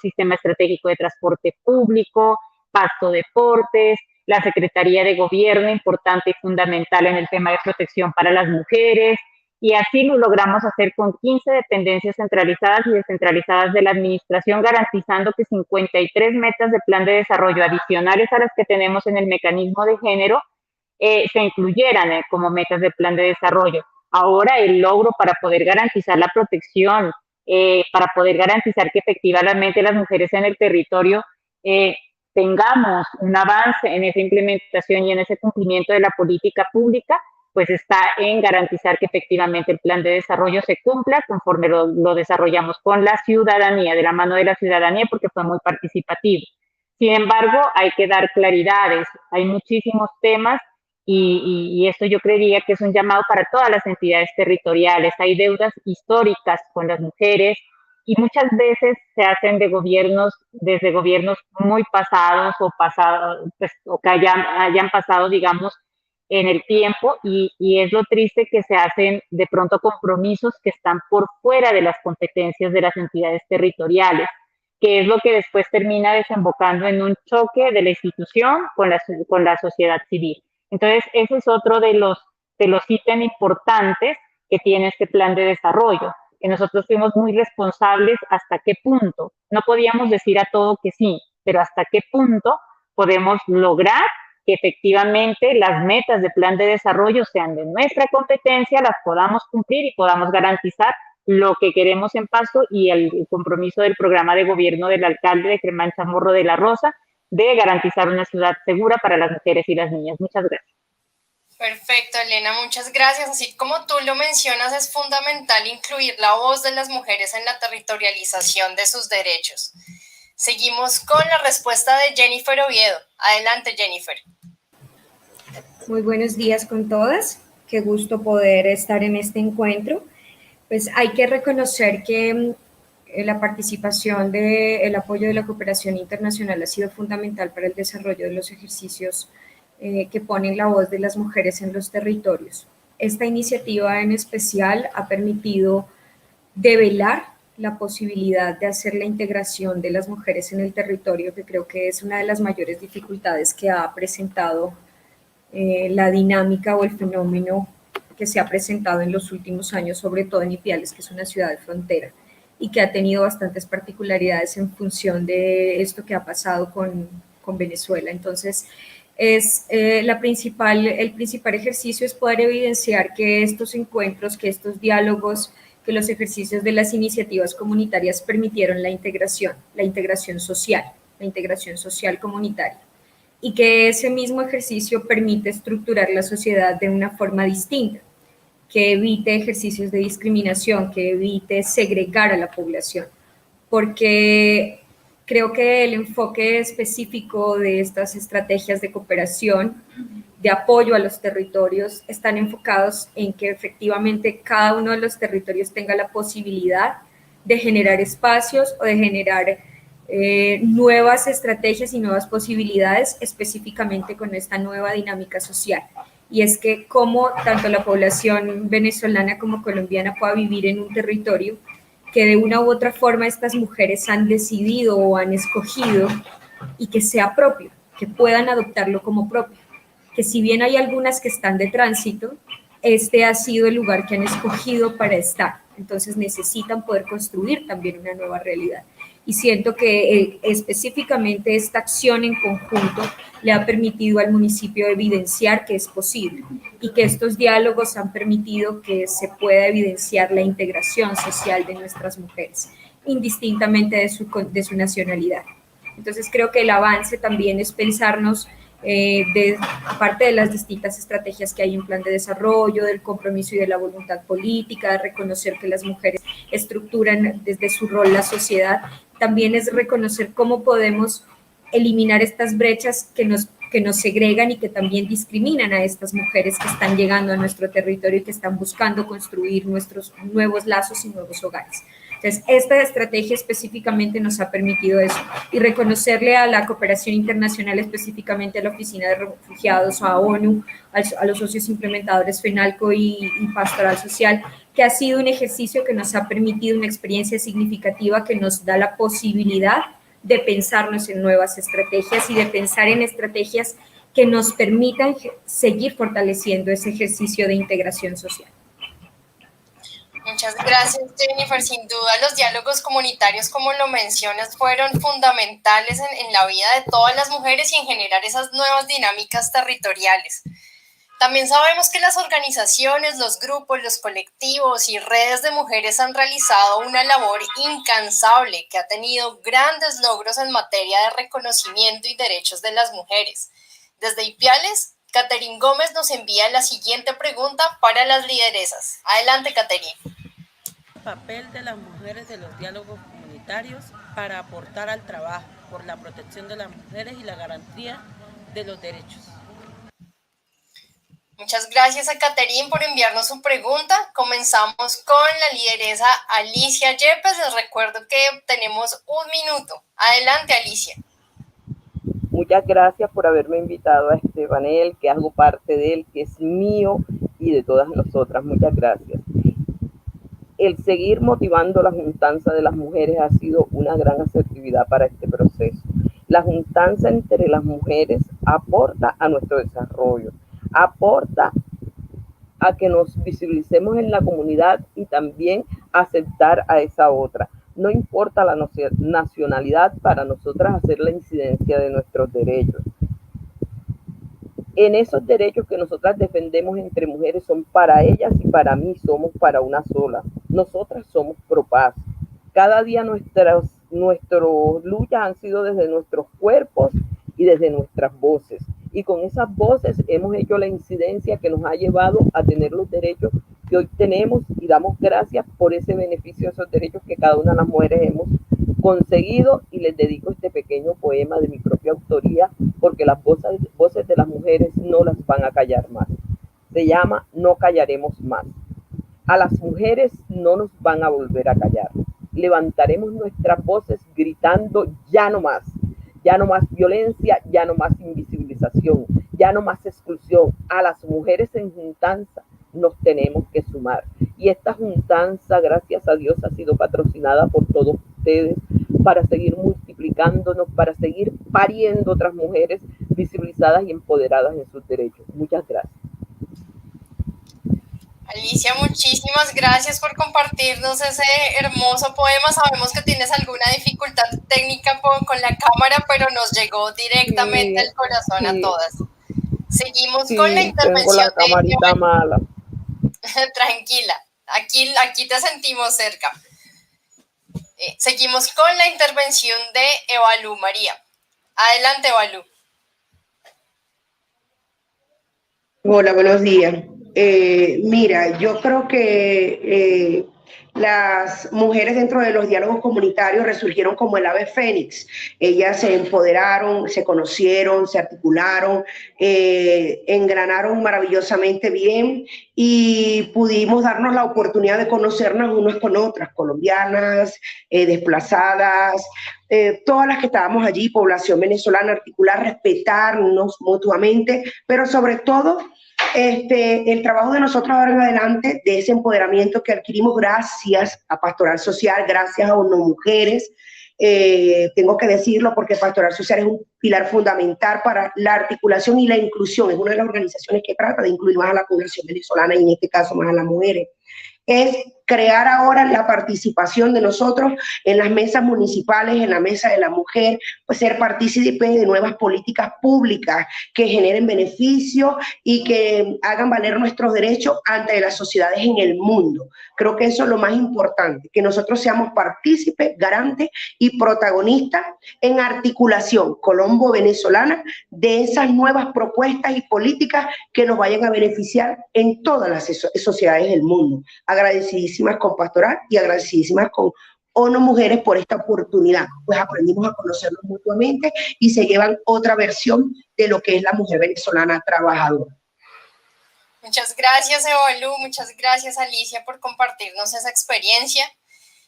Sistema Estratégico de Transporte Público, Pasto Deportes, la Secretaría de Gobierno, importante y fundamental en el tema de protección para las mujeres, y así lo logramos hacer con 15 dependencias centralizadas y descentralizadas de la administración, garantizando que 53 metas de plan de desarrollo adicionales a las que tenemos en el mecanismo de género se incluyeran como metas de plan de desarrollo. Ahora el logro para poder garantizar la protección, para poder garantizar que efectivamente las mujeres en el territorio tengamos un avance en esa implementación y en ese cumplimiento de la política pública, pues está en garantizar que efectivamente el plan de desarrollo se cumpla conforme lo desarrollamos con la ciudadanía, de la mano de la ciudadanía, porque fue muy participativo. Sin embargo, hay que dar claridades, hay muchísimos temas y esto yo creería que es un llamado para todas las entidades territoriales. Hay deudas históricas con las mujeres y muchas veces se hacen desde gobiernos muy pasados o que hayan pasado, digamos, en el tiempo y es lo triste que se hacen de pronto compromisos que están por fuera de las competencias de las entidades territoriales, que es lo que después termina desembocando en un choque de la institución con la sociedad civil. Entonces, ese es otro de los ítems importantes que tiene este plan de desarrollo, que nosotros fuimos muy responsables hasta qué punto. No podíamos decir a todo que sí, pero hasta qué punto podemos lograr que efectivamente las metas de plan de desarrollo sean de nuestra competencia, las podamos cumplir y podamos garantizar lo que queremos en Pasto y el compromiso del programa de gobierno del alcalde de Germán Chamorro de la Rosa de garantizar una ciudad segura para las mujeres y las niñas. Muchas gracias. Perfecto, Elena, muchas gracias. Así como tú lo mencionas, es fundamental incluir la voz de las mujeres en la territorialización de sus derechos. Seguimos con la respuesta de Jennifer Oviedo. Adelante, Jennifer. Muy buenos días con todas. Qué gusto poder estar en este encuentro. Pues hay que reconocer que la participación del apoyo de la cooperación internacional ha sido fundamental para el desarrollo de los ejercicios que ponen la voz de las mujeres en los territorios. Esta iniciativa en especial ha permitido develar la posibilidad de hacer la integración de las mujeres en el territorio, que creo que es una de las mayores dificultades que ha presentado la dinámica o el fenómeno que se ha presentado en los últimos años, sobre todo en Ipiales, que es una ciudad de frontera. y que ha tenido bastantes particularidades en función de esto que ha pasado con Venezuela. Entonces, el principal ejercicio es poder evidenciar que estos encuentros, que estos diálogos, que los ejercicios de las iniciativas comunitarias permitieron la integración social comunitaria, y que ese mismo ejercicio permite estructurar la sociedad de una forma distinta, que evite ejercicios de discriminación, que evite segregar a la población, porque creo que el enfoque específico de estas estrategias de cooperación, de apoyo a los territorios, están enfocados en que efectivamente cada uno de los territorios tenga la posibilidad de generar espacios o de generar nuevas estrategias y nuevas posibilidades específicamente con esta nueva dinámica social. Y es que como tanto la población venezolana como colombiana pueda vivir en un territorio que de una u otra forma estas mujeres han decidido o han escogido y que sea propio, que puedan adoptarlo como propio. Que si bien hay algunas que están de tránsito, este ha sido el lugar que han escogido para estar. Entonces necesitan poder construir también una nueva realidad. Y siento que específicamente esta acción en conjunto le ha permitido al municipio evidenciar que es posible y que estos diálogos han permitido que se pueda evidenciar la integración social de nuestras mujeres, indistintamente de su nacionalidad. Entonces creo que el avance también es pensarnos, aparte de las distintas estrategias que hay en plan de desarrollo, del compromiso y de la voluntad política, de reconocer que las mujeres estructuran desde su rol la sociedad, también es reconocer cómo podemos eliminar estas brechas que nos segregan y que también discriminan a estas mujeres que están llegando a nuestro territorio y que están buscando construir nuestros nuevos lazos y nuevos hogares. Entonces, esta estrategia específicamente nos ha permitido eso y reconocerle a la cooperación internacional, específicamente a la Oficina de Refugiados, a ONU, a los socios implementadores FENALCO y Pastoral Social, que ha sido un ejercicio que nos ha permitido una experiencia significativa que nos da la posibilidad de pensarnos en nuevas estrategias y de pensar en estrategias que nos permitan seguir fortaleciendo ese ejercicio de integración social. Muchas gracias, Jennifer. Sin duda, los diálogos comunitarios, como lo mencionas, fueron fundamentales en la vida de todas las mujeres y en generar esas nuevas dinámicas territoriales. También sabemos que las organizaciones, los grupos, los colectivos y redes de mujeres han realizado una labor incansable que ha tenido grandes logros en materia de reconocimiento y derechos de las mujeres. Desde Ipiales, Catherine Gómez nos envía la siguiente pregunta para las lideresas. Adelante, Catherine. El papel de las mujeres de los diálogos comunitarios para aportar al trabajo por la protección de las mujeres y la garantía de los derechos. Muchas gracias a Catherine por enviarnos su pregunta. Comenzamos con la lideresa Alicia Yepes. Les recuerdo que tenemos un minuto. Adelante, Alicia. Muchas gracias por haberme invitado a este panel, que hago parte de él, que es mío y de todas nosotras. Muchas gracias. El seguir motivando la juntanza de las mujeres ha sido una gran asertividad para este proceso. La juntanza entre las mujeres aporta a nuestro desarrollo, aporta a que nos visibilicemos en la comunidad y también aceptar a esa otra. No importa la nacionalidad, para nosotras hacer la incidencia de nuestros derechos. En esos derechos que nosotras defendemos entre mujeres son para ellas y para mí, somos para una sola. Nosotras somos pro paz. Cada día nuestras luchas han sido desde nuestros cuerpos y desde nuestras voces. Y con esas voces hemos hecho la incidencia que nos ha llevado a tener los derechos que hoy tenemos y damos gracias por ese beneficio, esos derechos que cada una de las mujeres hemos conseguido. Y les dedico este pequeño poema de mi propia autoría porque las voces de las mujeres no las van a callar más. Se llama No callaremos más. A las mujeres no nos van a volver a callar. Levantaremos nuestras voces gritando ya no más. Ya no más violencia, ya no más invisibilización, ya no más exclusión. A las mujeres en juntanza nos tenemos que sumar. Y esta juntanza, gracias a Dios, ha sido patrocinada por todos ustedes para seguir multiplicándonos, para seguir pariendo otras mujeres visibilizadas y empoderadas en sus derechos. Muchas gracias. Alicia, muchísimas gracias por compartirnos ese hermoso poema. Sabemos que tienes alguna dificultad técnica con la cámara, pero nos llegó directamente al corazón a todas. Seguimos con la Sí, tengo intervención la camarita mala. Tranquila, aquí te sentimos cerca. Seguimos con la intervención de Evalú María. Adelante, Evalú. Hola, buenos días. Mira, yo creo que las mujeres dentro de los diálogos comunitarios resurgieron como el ave fénix. Ellas se empoderaron, se conocieron, se articularon, engranaron maravillosamente bien y pudimos darnos la oportunidad de conocernos unas con otras, colombianas, desplazadas, todas las que estábamos allí, población venezolana, articular, respetarnos mutuamente, pero sobre todo el trabajo de nosotros ahora en adelante, de ese empoderamiento que adquirimos gracias a Pastoral Social, gracias a ONU Mujeres, tengo que decirlo porque Pastoral Social es un pilar fundamental para la articulación y la inclusión, es una de las organizaciones que trata de incluir más a la población venezolana y en este caso más a las mujeres. Es crear ahora la participación de nosotros en las mesas municipales, en la mesa de la mujer, pues ser partícipes de nuevas políticas públicas que generen beneficio y que hagan valer nuestros derechos ante las sociedades en el mundo. Creo que eso es lo más importante, que nosotros seamos partícipes, garantes y protagonistas en articulación colombo-venezolana de esas nuevas propuestas y políticas que nos vayan a beneficiar en todas las sociedades del mundo. Agradecidísimas con Pastoral y agradecidísimas con ONU Mujeres por esta oportunidad, pues aprendimos a conocernos mutuamente y se llevan otra versión de lo que es la mujer venezolana trabajadora. Muchas gracias, Evalú, muchas gracias, Alicia, por compartirnos esa experiencia.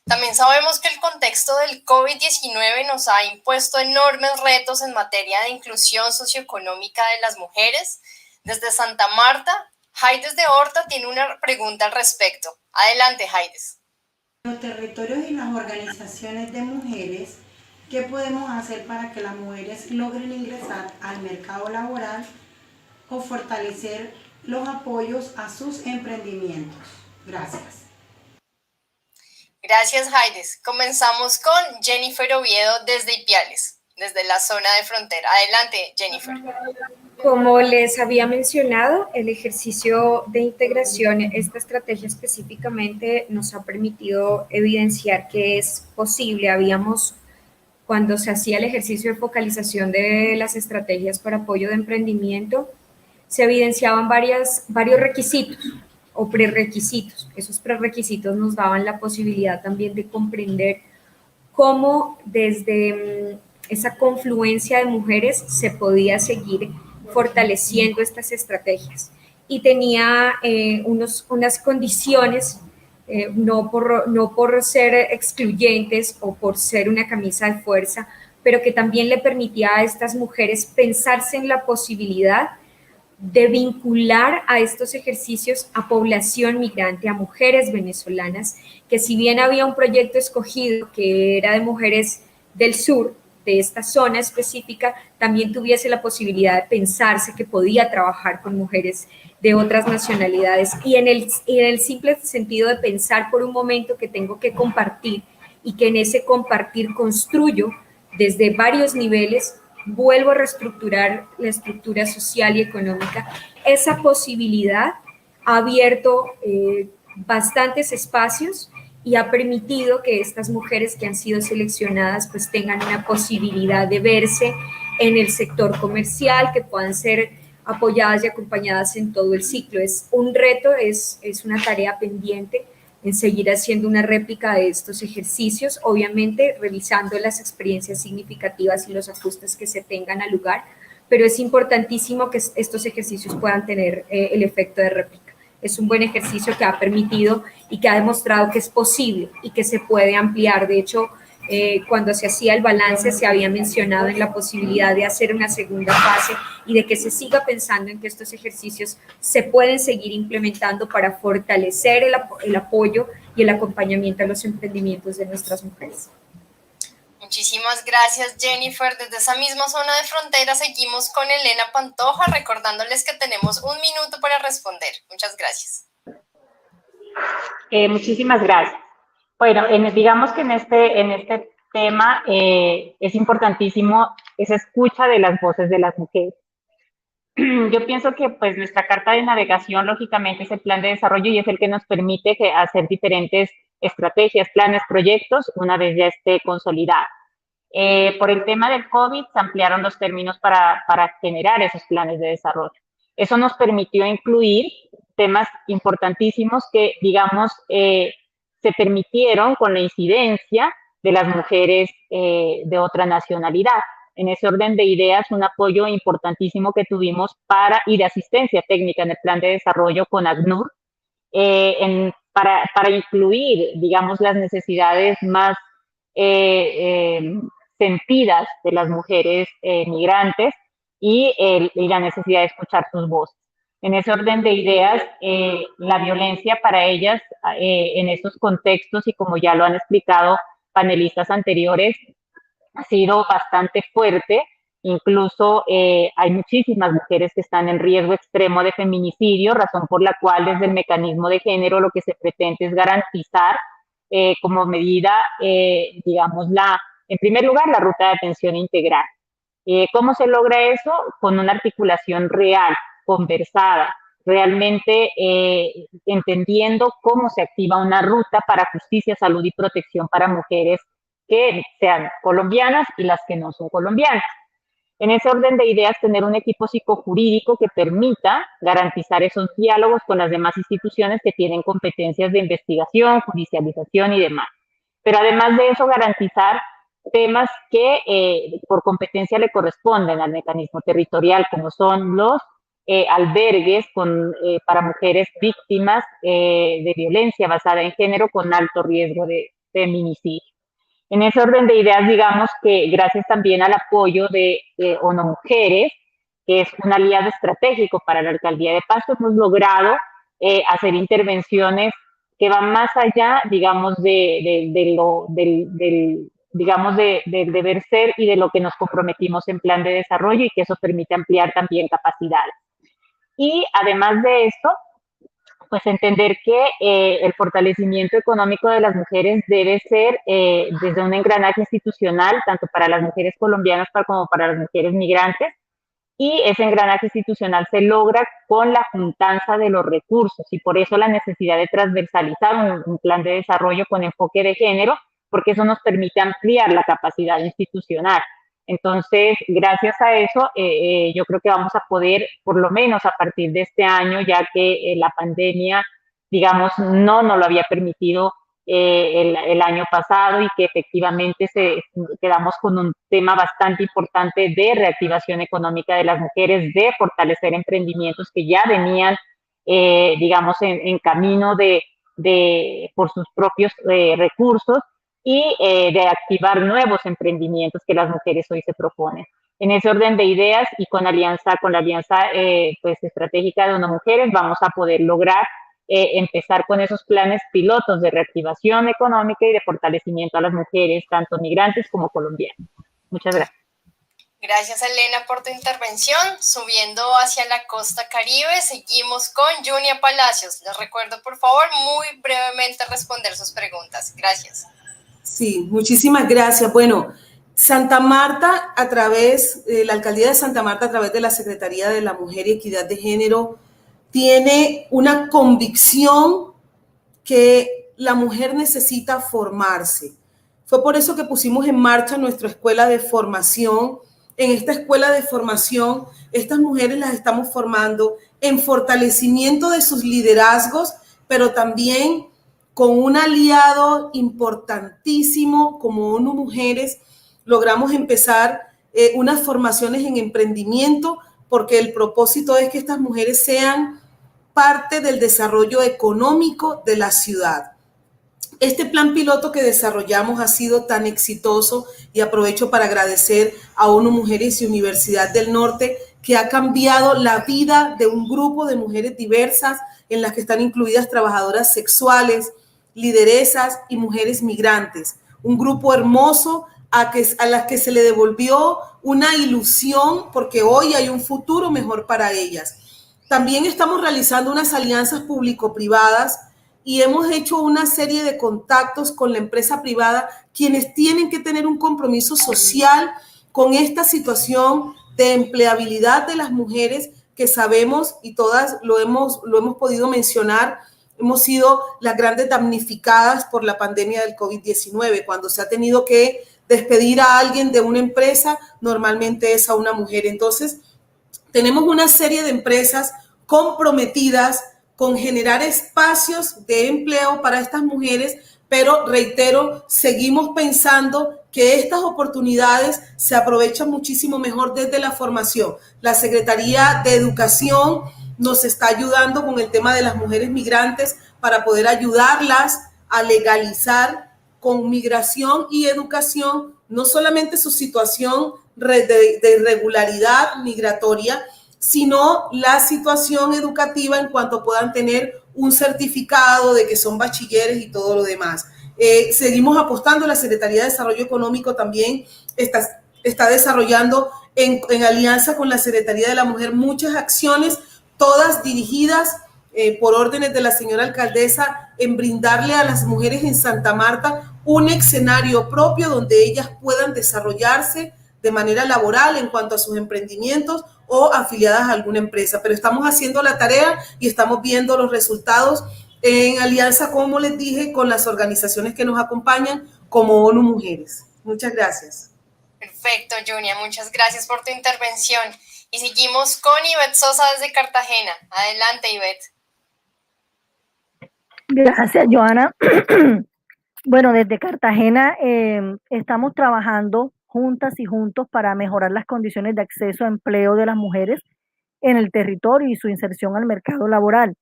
También sabemos que el contexto del COVID-19 nos ha impuesto enormes retos en materia de inclusión socioeconómica de las mujeres. Desde Santa Marta, Jaides de Horta tiene una pregunta al respecto. Adelante, Jaides. En los territorios y las organizaciones de mujeres, ¿qué podemos hacer para que las mujeres logren ingresar al mercado laboral o fortalecer los apoyos a sus emprendimientos? Gracias. Gracias, Jaides. Comenzamos con Jennifer Oviedo desde Ipiales, desde la zona de frontera. Adelante, Jennifer. Como les había mencionado, el ejercicio de integración, esta estrategia específicamente nos ha permitido evidenciar que es posible. Cuando se hacía el ejercicio de focalización de las estrategias para apoyo de emprendimiento, se evidenciaban varios requisitos o prerequisitos. Esos prerequisitos nos daban la posibilidad también de comprender cómo desde esa confluencia de mujeres se podía seguir fortaleciendo estas estrategias. Y tenía unas condiciones, no por ser excluyentes o por ser una camisa de fuerza, pero que también le permitía a estas mujeres pensarse en la posibilidad de vincular a estos ejercicios a población migrante, a mujeres venezolanas, que si bien había un proyecto escogido que era de mujeres del sur, de esta zona específica, también tuviese la posibilidad de pensarse que podía trabajar con mujeres de otras nacionalidades. Y en el simple sentido de pensar por un momento que tengo que compartir y que en ese compartir construyo desde varios niveles, vuelvo a reestructurar la estructura social y económica. Esa posibilidad ha abierto bastantes espacios y ha permitido que estas mujeres que han sido seleccionadas pues tengan una posibilidad de verse en el sector comercial, que puedan ser apoyadas y acompañadas en todo el ciclo. Es un reto, es una tarea pendiente en seguir haciendo una réplica de estos ejercicios, obviamente revisando las experiencias significativas y los ajustes que se tengan al lugar, pero es importantísimo que estos ejercicios puedan tener el efecto de réplica. Es un buen ejercicio que ha permitido y que ha demostrado que es posible y que se puede ampliar. De hecho, cuando se hacía el balance se había mencionado en la posibilidad de hacer una segunda fase y de que se siga pensando en que estos ejercicios se pueden seguir implementando para fortalecer el apoyo y el acompañamiento a los emprendimientos de nuestras mujeres. Muchísimas gracias, Jennifer. Desde esa misma zona de frontera seguimos con Elena Pantoja, recordándoles que tenemos 1 minuto para responder. Muchas gracias. Muchísimas gracias. Bueno, digamos que en este tema es importantísimo esa escucha de las voces de las mujeres. Yo pienso que pues nuestra carta de navegación lógicamente es el plan de desarrollo y es el que nos permite hacer diferentes estrategias, planes, proyectos una vez ya esté consolidado. Por el tema del COVID se ampliaron los términos para generar esos planes de desarrollo. Eso nos permitió incluir temas importantísimos que, digamos, se permitieron con la incidencia de las mujeres de otra nacionalidad. En ese orden de ideas, un apoyo importantísimo que tuvimos y de asistencia técnica en el plan de desarrollo con ACNUR, para incluir, digamos, las necesidades más sentidas de las mujeres migrantes y la necesidad de escuchar sus voces. En ese orden de ideas, la violencia para ellas en estos contextos, y como ya lo han explicado panelistas anteriores, ha sido bastante fuerte. Incluso hay muchísimas mujeres que están en riesgo extremo de feminicidio, razón por la cual desde el mecanismo de género lo que se pretende es garantizar como medida, digamos, en primer lugar, la ruta de atención integral. ¿Cómo se logra eso? Con una articulación real, conversada, realmente entendiendo cómo se activa una ruta para justicia, salud y protección para mujeres que sean colombianas y las que no son colombianas. En ese orden de ideas, tener un equipo psicojurídico que permita garantizar esos diálogos con las demás instituciones que tienen competencias de investigación, judicialización y demás. Pero además de eso, garantizar temas que por competencia le corresponden al mecanismo territorial, como son los albergues para mujeres víctimas de violencia basada en género con alto riesgo de feminicidio. En ese orden de ideas, digamos que gracias también al apoyo de ONU Mujeres, que es un aliado estratégico para la Alcaldía de Pasto, hemos logrado hacer intervenciones que van más allá, digamos, del deber ser y de lo que nos comprometimos en plan de desarrollo, y que eso permite ampliar también capacidades. Y además de esto, pues entender que el fortalecimiento económico de las mujeres debe ser desde un engranaje institucional, tanto para las mujeres colombianas como para las mujeres migrantes, y ese engranaje institucional se logra con la juntanza de los recursos, y por eso la necesidad de transversalizar un plan de desarrollo con enfoque de género, porque eso nos permite ampliar la capacidad institucional. Entonces, gracias a eso, yo creo que vamos a poder, por lo menos a partir de este año, ya que la pandemia, digamos, no nos lo había permitido el año pasado, y que efectivamente quedamos con un tema bastante importante de reactivación económica de las mujeres, de fortalecer emprendimientos que ya venían, digamos, en camino por sus propios recursos, y de activar nuevos emprendimientos que las mujeres hoy se proponen. En ese orden de ideas y con la alianza pues, estratégica de ONU Mujeres, vamos a poder lograr empezar con esos planes pilotos de reactivación económica y de fortalecimiento a las mujeres, tanto migrantes como colombianas. Muchas gracias. Gracias, Elena, por tu intervención. Subiendo hacia la costa Caribe, seguimos con Junia Palacios. Les recuerdo, por favor, muy brevemente responder sus preguntas. Gracias. Sí, muchísimas gracias. Bueno, Santa Marta, la Alcaldía de Santa Marta, a través de la Secretaría de la Mujer y Equidad de Género, tiene una convicción que la mujer necesita formarse. Fue por eso que pusimos en marcha nuestra escuela de formación. En esta escuela de formación, estas mujeres las estamos formando en fortalecimiento de sus liderazgos, pero también con un aliado importantísimo como ONU Mujeres. Logramos empezar unas formaciones en emprendimiento, porque el propósito es que estas mujeres sean parte del desarrollo económico de la ciudad. Este plan piloto que desarrollamos ha sido tan exitoso, y aprovecho para agradecer a ONU Mujeres y Universidad del Norte, que ha cambiado la vida de un grupo de mujeres diversas, en las que están incluidas trabajadoras sexuales, lideresas y mujeres migrantes. Un grupo hermoso a las que se le devolvió una ilusión, porque hoy hay un futuro mejor para ellas. También estamos realizando unas alianzas público-privadas y hemos hecho una serie de contactos con la empresa privada, quienes tienen que tener un compromiso social con esta situación de empleabilidad de las mujeres que sabemos, y todas lo hemos podido mencionar, hemos sido las grandes damnificadas por la pandemia del COVID-19. Cuando se ha tenido que despedir a alguien de una empresa, normalmente es a una mujer. Entonces, tenemos una serie de empresas comprometidas con generar espacios de empleo para estas mujeres, pero reitero, seguimos pensando que estas oportunidades se aprovechan muchísimo mejor desde la formación. La Secretaría de Educación nos está ayudando con el tema de las mujeres migrantes para poder ayudarlas a legalizar con migración y educación, no solamente su situación de irregularidad migratoria, sino la situación educativa en cuanto puedan tener un certificado de que son bachilleres y todo lo demás. Seguimos apostando, la Secretaría de Desarrollo Económico también está desarrollando en alianza con la Secretaría de la Mujer muchas acciones, todas dirigidas por órdenes de la señora alcaldesa, en brindarle a las mujeres en Santa Marta un escenario propio donde ellas puedan desarrollarse de manera laboral en cuanto a sus emprendimientos o afiliadas a alguna empresa. Pero estamos haciendo la tarea y estamos viendo los resultados en alianza, como les dije, con las organizaciones que nos acompañan, como ONU Mujeres. Muchas gracias. Perfecto, Junia, muchas gracias por tu intervención. Y seguimos con Ivette Sosa desde Cartagena. Adelante, Ivette. Gracias, Joana. Bueno, desde Cartagena estamos trabajando juntas y juntos para mejorar las condiciones de acceso a empleo de las mujeres en el territorio y su inserción al mercado laboral.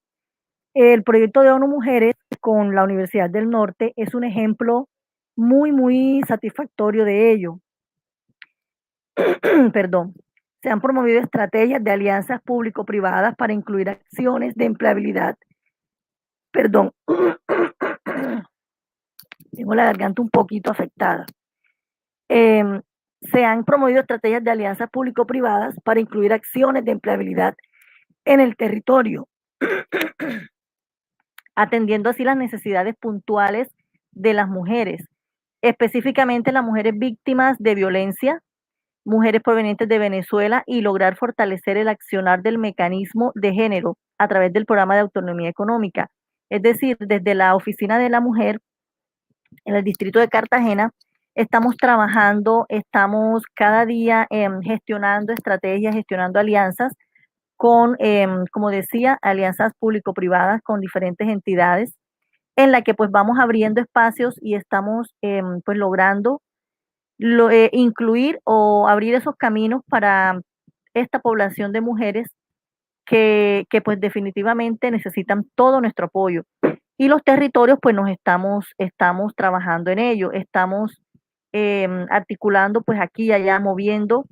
El proyecto de ONU Mujeres con la Universidad del Norte es un ejemplo muy satisfactorio de ello. Perdón. Se han promovido estrategias de alianzas público-privadas para incluir acciones de empleabilidad. Perdón. Tengo la garganta un poquito afectada. Se han promovido estrategias de alianzas público-privadas para incluir acciones de empleabilidad en el territorio, atendiendo así las necesidades puntuales de las mujeres, específicamente las mujeres víctimas de violencia, mujeres provenientes de Venezuela, y lograr fortalecer el accionar del mecanismo de género a través del programa de autonomía económica. Es decir, desde la Oficina de la Mujer en el distrito de Cartagena, estamos trabajando, estamos cada día gestionando estrategias, gestionando alianzas con, como decía, alianzas público-privadas con diferentes entidades, en la que pues vamos abriendo espacios y estamos pues logrando incluir o abrir esos caminos para esta población de mujeres que pues definitivamente necesitan todo nuestro apoyo. Y los territorios pues nos estamos trabajando en ello, estamos articulando pues aquí y allá, moviendo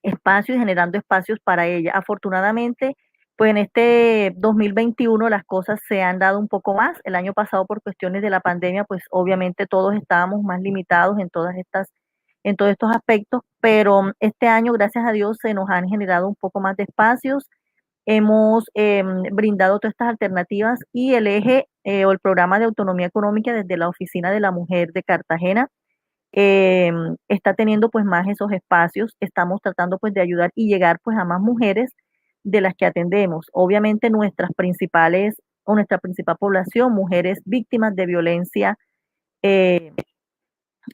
espacios y generando espacios para ella. Afortunadamente, pues en este 2021 las cosas se han dado un poco más. El año pasado, por cuestiones de la pandemia, pues obviamente todos estábamos más limitados en todos estos aspectos, pero este año, gracias a Dios, se nos han generado un poco más de espacios. Hemos brindado todas estas alternativas, y el eje o el programa de autonomía económica desde la Oficina de la Mujer de Cartagena está teniendo pues más esos espacios. Estamos tratando pues de ayudar y llegar pues a más mujeres de las que atendemos. Obviamente nuestra principal población, mujeres víctimas de violencia y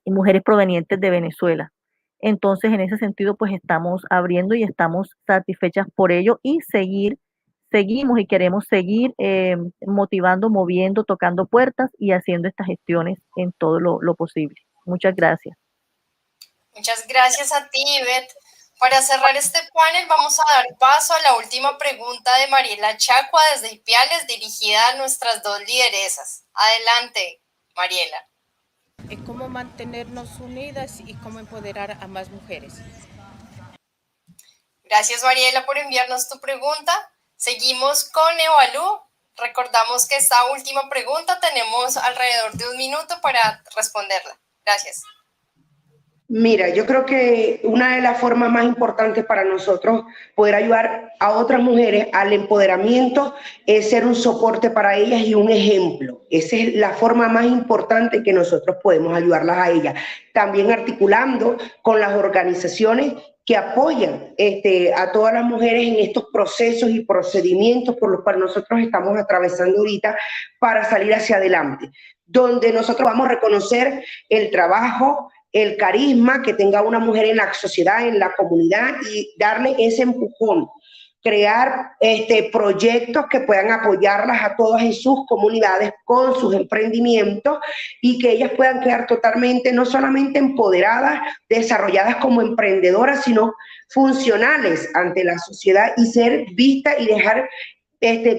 mujeres provenientes de Venezuela. Entonces, en ese sentido, pues estamos abriendo y estamos satisfechas por ello, y seguimos y queremos seguir motivando, moviendo, tocando puertas y haciendo estas gestiones en todo lo posible. Muchas gracias. Muchas gracias a ti, Ivette. Para cerrar este panel, vamos a dar paso a la última pregunta de Mariela Chacua desde Ipiales, dirigida a nuestras dos lideresas. Adelante, Mariela. Cómo mantenernos unidas y cómo empoderar a más mujeres. Gracias, Mariela, por enviarnos tu pregunta. Seguimos con Evalú. Recordamos que esta última pregunta tenemos alrededor de 1 minuto para responderla. Gracias. Mira, yo creo que una de las formas más importantes para nosotros poder ayudar a otras mujeres al empoderamiento es ser un soporte para ellas y un ejemplo. Esa es la forma más importante que nosotros podemos ayudarlas a ellas. También articulando con las organizaciones que apoyan a todas las mujeres en estos procesos y procedimientos por los cuales nosotros estamos atravesando ahorita para salir hacia adelante, donde nosotros vamos a reconocer el trabajo, el carisma que tenga una mujer en la sociedad, en la comunidad, y darle ese empujón, crear proyectos que puedan apoyarlas a todas en sus comunidades con sus emprendimientos y que ellas puedan quedar totalmente, no solamente empoderadas, desarrolladas como emprendedoras, sino funcionales ante la sociedad y ser vistas y dejar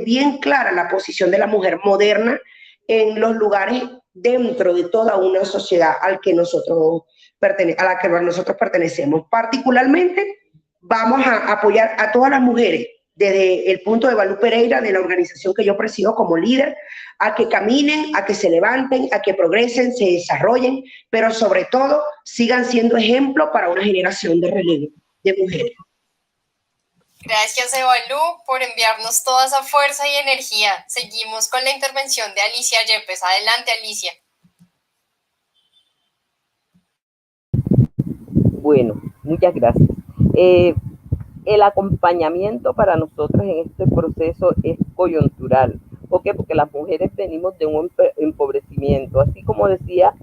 bien clara la posición de la mujer moderna en los lugares dentro de toda una sociedad a la que nosotros pertenecemos. Particularmente, vamos a apoyar a todas las mujeres desde el punto de Balú Pereira, de la organización que yo presido como líder, a que caminen, a que se levanten, a que progresen, se desarrollen, pero sobre todo sigan siendo ejemplo para una generación de relevo de mujeres. Gracias, Evalú, por enviarnos toda esa fuerza y energía. Seguimos con la intervención de Alicia Yepes. Adelante, Alicia. Bueno, muchas gracias. El acompañamiento para nosotros en este proceso es coyuntural. ¿Por qué? Porque las mujeres venimos de un empobrecimiento. Así como decía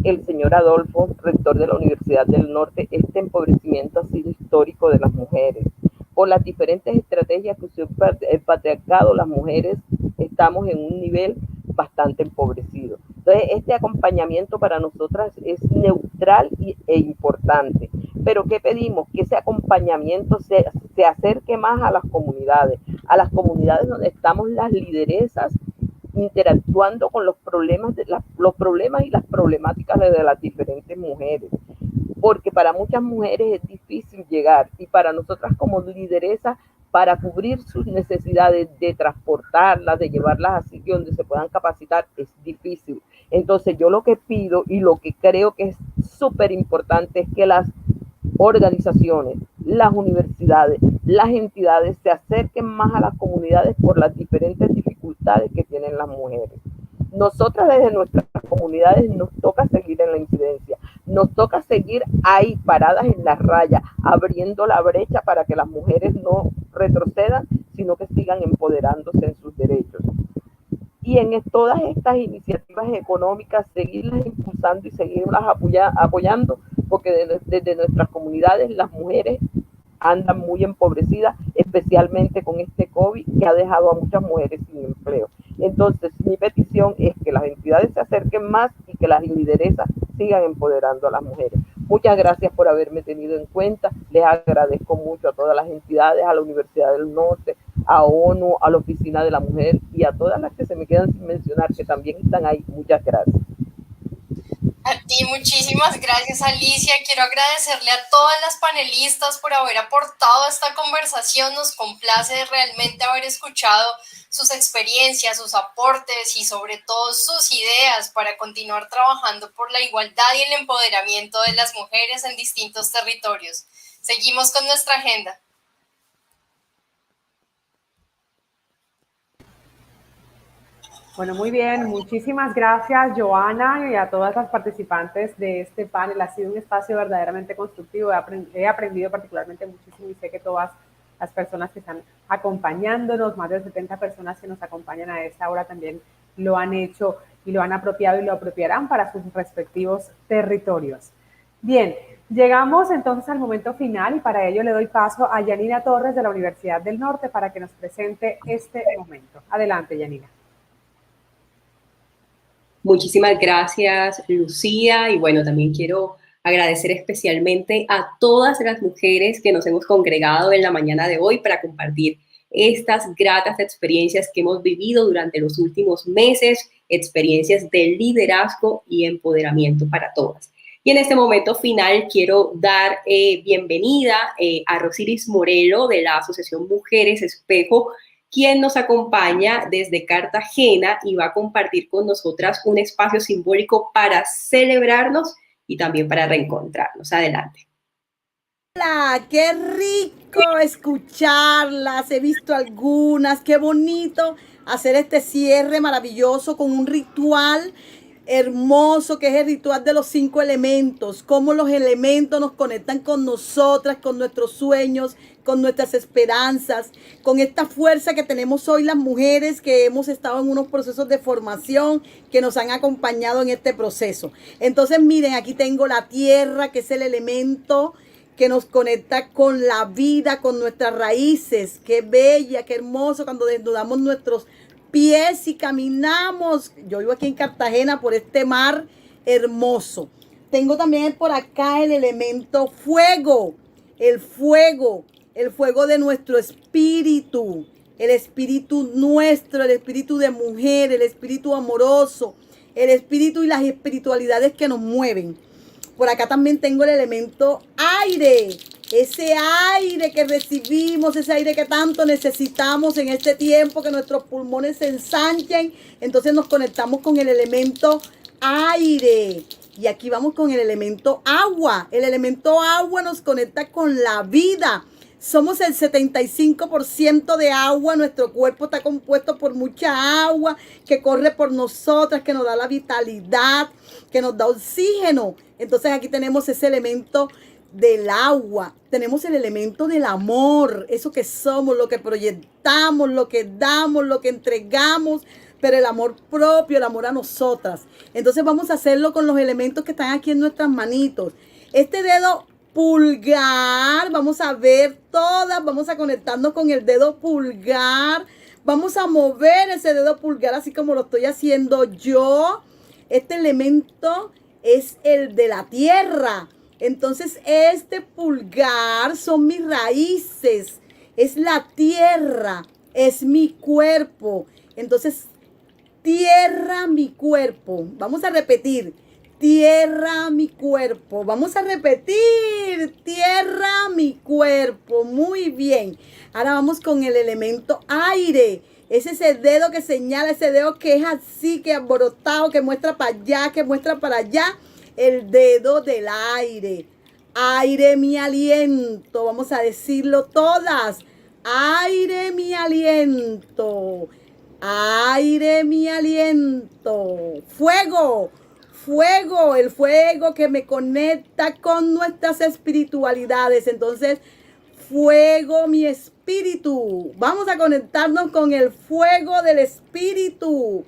el señor Adolfo, rector de la Universidad del Norte, este empobrecimiento ha sido histórico de las mujeres. Por las diferentes estrategias que usó el patriarcado, las mujeres estamos en un nivel bastante empobrecido. Entonces, este acompañamiento para nosotras es neutral e importante. Pero ¿qué pedimos? Que ese acompañamiento se acerque más a las comunidades donde estamos las lideresas interactuando con los problemas y las problemáticas de las diferentes mujeres. Porque para muchas mujeres es difícil llegar y para nosotras como lideresas, para cubrir sus necesidades de transportarlas, de llevarlas a sitios donde se puedan capacitar, es difícil. Entonces yo lo que pido y lo que creo que es súper importante es que las organizaciones, las universidades, las entidades se acerquen más a las comunidades por las diferentes dificultades que tienen las mujeres. Nosotras desde nuestras comunidades nos toca seguir en la incidencia, nos toca seguir ahí paradas en la raya, abriendo la brecha para que las mujeres no retrocedan, sino que sigan empoderándose en sus derechos. Y en todas estas iniciativas económicas, seguirlas impulsando y seguirlas apoyando, porque desde nuestras comunidades las mujeres andan muy empobrecidas, especialmente con este COVID que ha dejado a muchas mujeres sin empleo. Entonces, mi petición es que las entidades se acerquen más y que las lideresas sigan empoderando a las mujeres. Muchas gracias por haberme tenido en cuenta. Les agradezco mucho a todas las entidades, a la Universidad del Norte, a ONU, a la Oficina de la Mujer y a todas las que se me quedan sin mencionar, que también están ahí. Muchas gracias. A ti, muchísimas gracias, Alicia. Quiero agradecerle a todas las panelistas por haber aportado a esta conversación. Nos complace realmente haber escuchado sus experiencias, sus aportes y sobre todo sus ideas para continuar trabajando por la igualdad y el empoderamiento de las mujeres en distintos territorios. Seguimos con nuestra agenda. Bueno, muy bien. Muchísimas gracias, Joana, y a todas las participantes de este panel. Ha sido un espacio verdaderamente constructivo. He aprendido particularmente muchísimo y sé que todas las personas que están acompañándonos, más de 70 personas que nos acompañan a esta hora, también lo han hecho y lo han apropiado y lo apropiarán para sus respectivos territorios. Bien, llegamos entonces al momento final y para ello le doy paso a Yanina Torres de la Universidad del Norte para que nos presente este momento. Adelante, Yanina. Muchísimas gracias, Lucía, y bueno, también quiero agradecer especialmente a todas las mujeres que nos hemos congregado en la mañana de hoy para compartir estas gratas experiencias que hemos vivido durante los últimos meses, experiencias de liderazgo y empoderamiento para todas. Y en este momento final quiero dar bienvenida a Rosiris Morelo de la Asociación Mujeres Espejo, quien nos acompaña desde Cartagena y va a compartir con nosotras un espacio simbólico para celebrarnos y también para reencontrarnos. Adelante. Hola, qué rico escucharlas, he visto algunas, qué bonito hacer este cierre maravilloso con un ritual hermoso que es el ritual de los 5 elementos, cómo los elementos nos conectan con nosotras, con nuestros sueños, con nuestras esperanzas, con esta fuerza que tenemos hoy las mujeres que hemos estado en unos procesos de formación que nos han acompañado en este proceso. Entonces miren, aquí tengo la tierra, que es el elemento que nos conecta con la vida, con nuestras raíces. Qué bella, qué hermoso cuando desnudamos nuestros pies y caminamos. Yo vivo aquí en Cartagena por este mar hermoso. Tengo también por acá el elemento fuego, el fuego de nuestro espíritu, el espíritu nuestro, el espíritu de mujer, el espíritu amoroso, el espíritu y las espiritualidades que nos mueven. Por acá también tengo el elemento aire, ese aire que recibimos, ese aire que tanto necesitamos en este tiempo, que nuestros pulmones se ensanchen. Entonces nos conectamos con el elemento aire. Y aquí vamos con el elemento agua. El elemento agua nos conecta con la vida. Somos el 75% de agua. Nuestro cuerpo está compuesto por mucha agua que corre por nosotras, que nos da la vitalidad, que nos da oxígeno. Entonces aquí tenemos ese elemento del agua. Tenemos el elemento del amor, eso que somos, lo que proyectamos, lo que damos, lo que entregamos, pero el amor propio, el amor a nosotras. Entonces vamos a hacerlo con los elementos que están aquí en nuestras manitos. Este dedo pulgar, vamos a ver todas, vamos a conectarnos con el dedo pulgar. Vamos a mover ese dedo pulgar así como lo estoy haciendo yo. Este elemento es el de la tierra. Entonces este pulgar son mis raíces, es la tierra, es mi cuerpo. Entonces tierra, mi cuerpo. Vamos a repetir, tierra, mi cuerpo. Vamos a repetir, tierra, mi cuerpo. Muy bien. Ahora vamos con el elemento aire. Es ese dedo que señala, ese dedo que es así, que alborotado, que muestra para allá, que muestra para allá. El dedo del aire. Aire, mi aliento. Vamos a decirlo todas. Aire, mi aliento. Aire, mi aliento. Fuego. Fuego. El fuego que me conecta con nuestras espiritualidades. Entonces, fuego, mi espíritu. Vamos a conectarnos con el fuego del espíritu.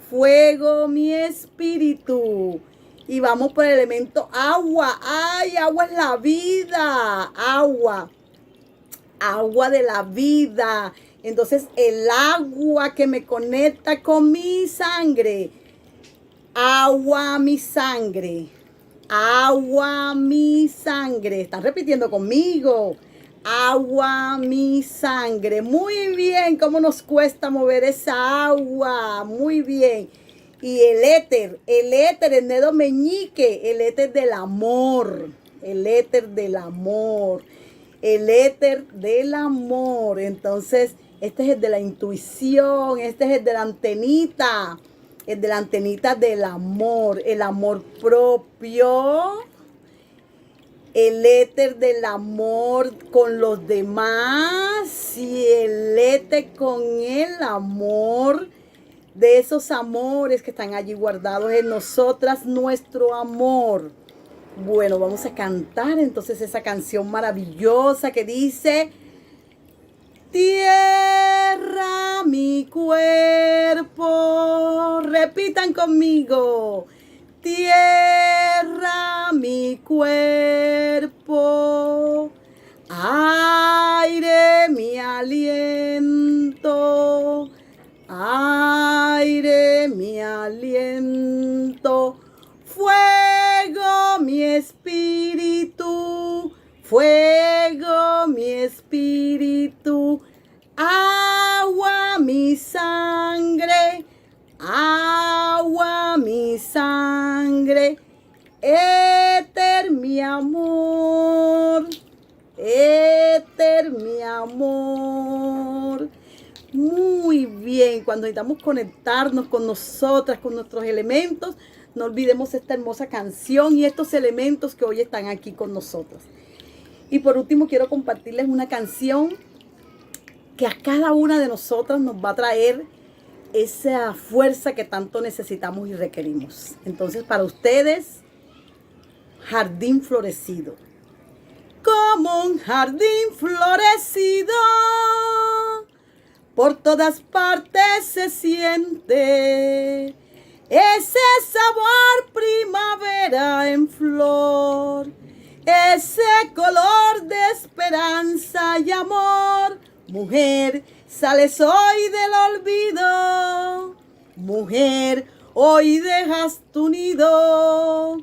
Fuego, mi espíritu. Y vamos por el elemento agua. ¡Ay, agua es la vida! Agua. Agua de la vida. Entonces, el agua que me conecta con mi sangre. Agua, mi sangre. Agua, mi sangre. Están repitiendo conmigo. Agua, mi sangre. Muy bien, cómo nos cuesta mover esa agua. Muy bien. Y el éter, el dedo meñique, el éter del amor, el éter del amor, el éter del amor. Entonces, este es el de la intuición, este es el de la antenita del amor, el amor propio, el éter del amor con los demás y el éter con el amor de esos amores que están allí guardados en nosotras, nuestro amor. Bueno, vamos a cantar entonces esa canción maravillosa que dice: tierra, mi cuerpo. Repitan conmigo. Tierra, mi cuerpo. Aire, mi aliento. Aire, mi aliento. Fuego, mi espíritu. Fuego, mi espíritu. Agua, mi sangre. Agua, mi sangre. Éter, mi amor. Éter, mi amor. Muy bien. bien, cuando necesitamos conectarnos con nosotras, con nuestros elementos, no olvidemos esta hermosa canción y estos elementos que hoy están aquí con nosotros. Y por último, quiero compartirles una canción que a cada una de nosotras nos va a traer esa fuerza que tanto necesitamos y requerimos. Entonces, para ustedes, Jardín Florecido. Como un jardín florecido, por todas partes se siente ese sabor primavera en flor, ese color de esperanza y amor. Mujer, sales hoy del olvido, mujer, hoy dejas tu nido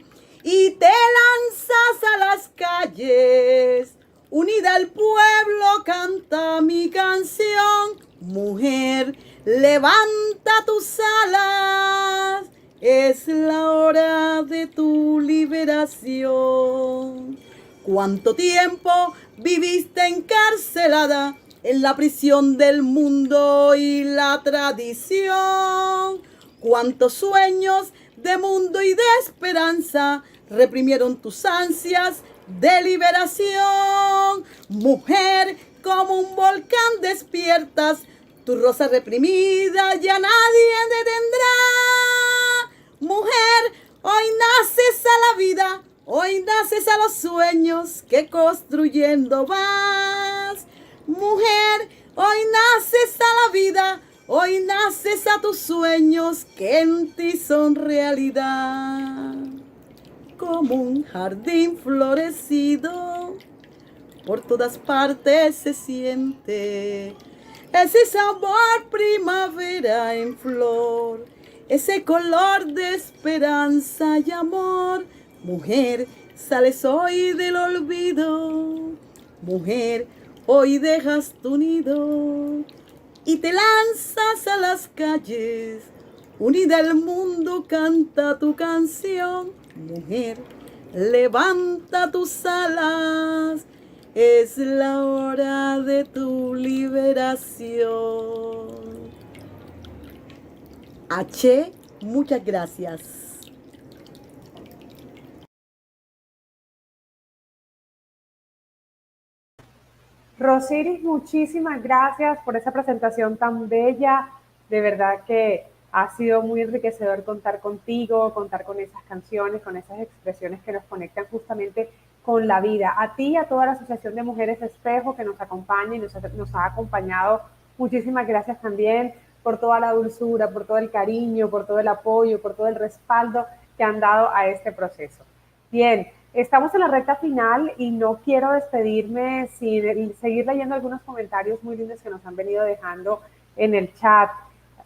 y te lanzas a las calles. Unida al pueblo canta mi canción. Mujer, levanta tus alas, es la hora de tu liberación. ¿Cuánto tiempo viviste encarcelada en la prisión del mundo y la tradición? ¿Cuántos sueños de mundo y de esperanza reprimieron tus ansias de liberación? Mujer, como un volcán despiertas, tu rosa reprimida ya nadie detendrá. Mujer, hoy naces a la vida, hoy naces a los sueños que construyendo vas. Mujer, hoy naces a la vida, hoy naces a tus sueños que en ti son realidad. Como un jardín florecido, por todas partes se siente ese sabor primavera en flor, ese color de esperanza y amor. Mujer, sales hoy del olvido, mujer, hoy dejas tu nido y te lanzas a las calles. Unida al mundo canta tu canción. Mujer, levanta tus alas, es la hora de tu liberación. H, muchas gracias. Rosiris, muchísimas gracias por esa presentación tan bella. De verdad que ha sido muy enriquecedor contar contigo, contar con esas canciones, con esas expresiones que nos conectan justamente con la vida. A ti y a toda la Asociación de Mujeres Espejo que nos acompaña y nos ha acompañado, muchísimas gracias también por toda la dulzura, por todo el cariño, por todo el apoyo, por todo el respaldo que han dado a este proceso. Bien, estamos en la recta final y no quiero despedirme sin seguir leyendo algunos comentarios muy lindos que nos han venido dejando en el chat.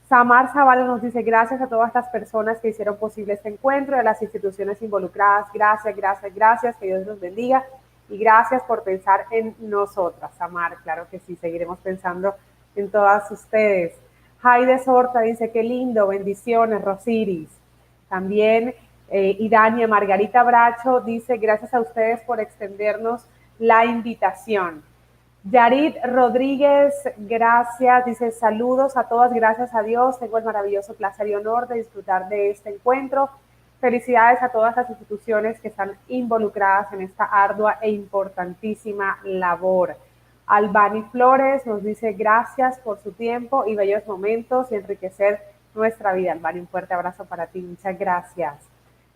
Samar Zavala nos dice, gracias a todas las personas que hicieron posible este encuentro y a las instituciones involucradas. Gracias, gracias, gracias, que Dios los bendiga y gracias por pensar en nosotras. Samar, claro que sí, seguiremos pensando en todas ustedes. Jaide Sorta dice, qué lindo, bendiciones, Rosiris. También Idania Margarita Bracho dice, gracias a ustedes por extendernos la invitación. Yarit Rodríguez, gracias, dice saludos a todas, gracias a Dios, tengo el maravilloso placer y honor de disfrutar de este encuentro. Felicidades a todas las instituciones que están involucradas en esta ardua e importantísima labor. Albani Flores nos dice gracias por su tiempo y bellos momentos y enriquecer nuestra vida. Albani, un fuerte abrazo para ti, muchas gracias.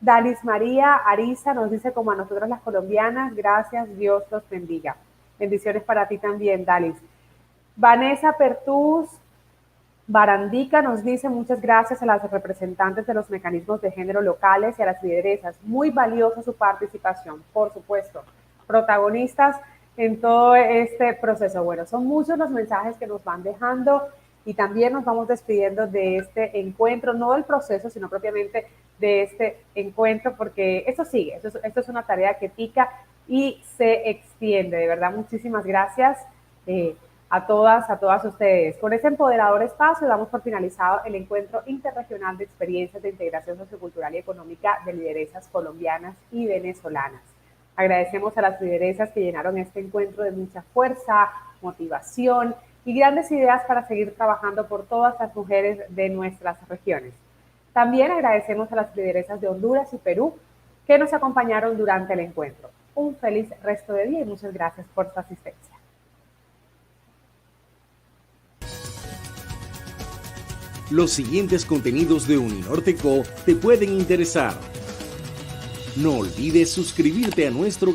Dalis María Ariza nos dice como a nosotros las colombianas, gracias, Dios los bendiga. Bendiciones para ti también, Dalis. Vanessa Pertús Barandica nos dice muchas gracias a las representantes de los mecanismos de género locales y a las lideresas. Muy valiosa su participación, por supuesto. Protagonistas en todo este proceso. Bueno, son muchos los mensajes que nos van dejando y también nos vamos despidiendo de este encuentro, no del proceso, sino propiamente de este encuentro, porque esto sigue, esto es una tarea que pica y se extiende. De verdad, muchísimas gracias a todas ustedes. Con este empoderador espacio damos por finalizado el encuentro interregional de experiencias de integración sociocultural y económica de lideresas colombianas y venezolanas. Agradecemos a las lideresas que llenaron este encuentro de mucha fuerza, motivación y grandes ideas para seguir trabajando por todas las mujeres de nuestras regiones. También agradecemos a las lideresas de Honduras y Perú que nos acompañaron durante el encuentro. Un feliz resto de día y muchas gracias por su asistencia. Los siguientes contenidos de Uninorte Co te pueden interesar. No olvides suscribirte a nuestro canal.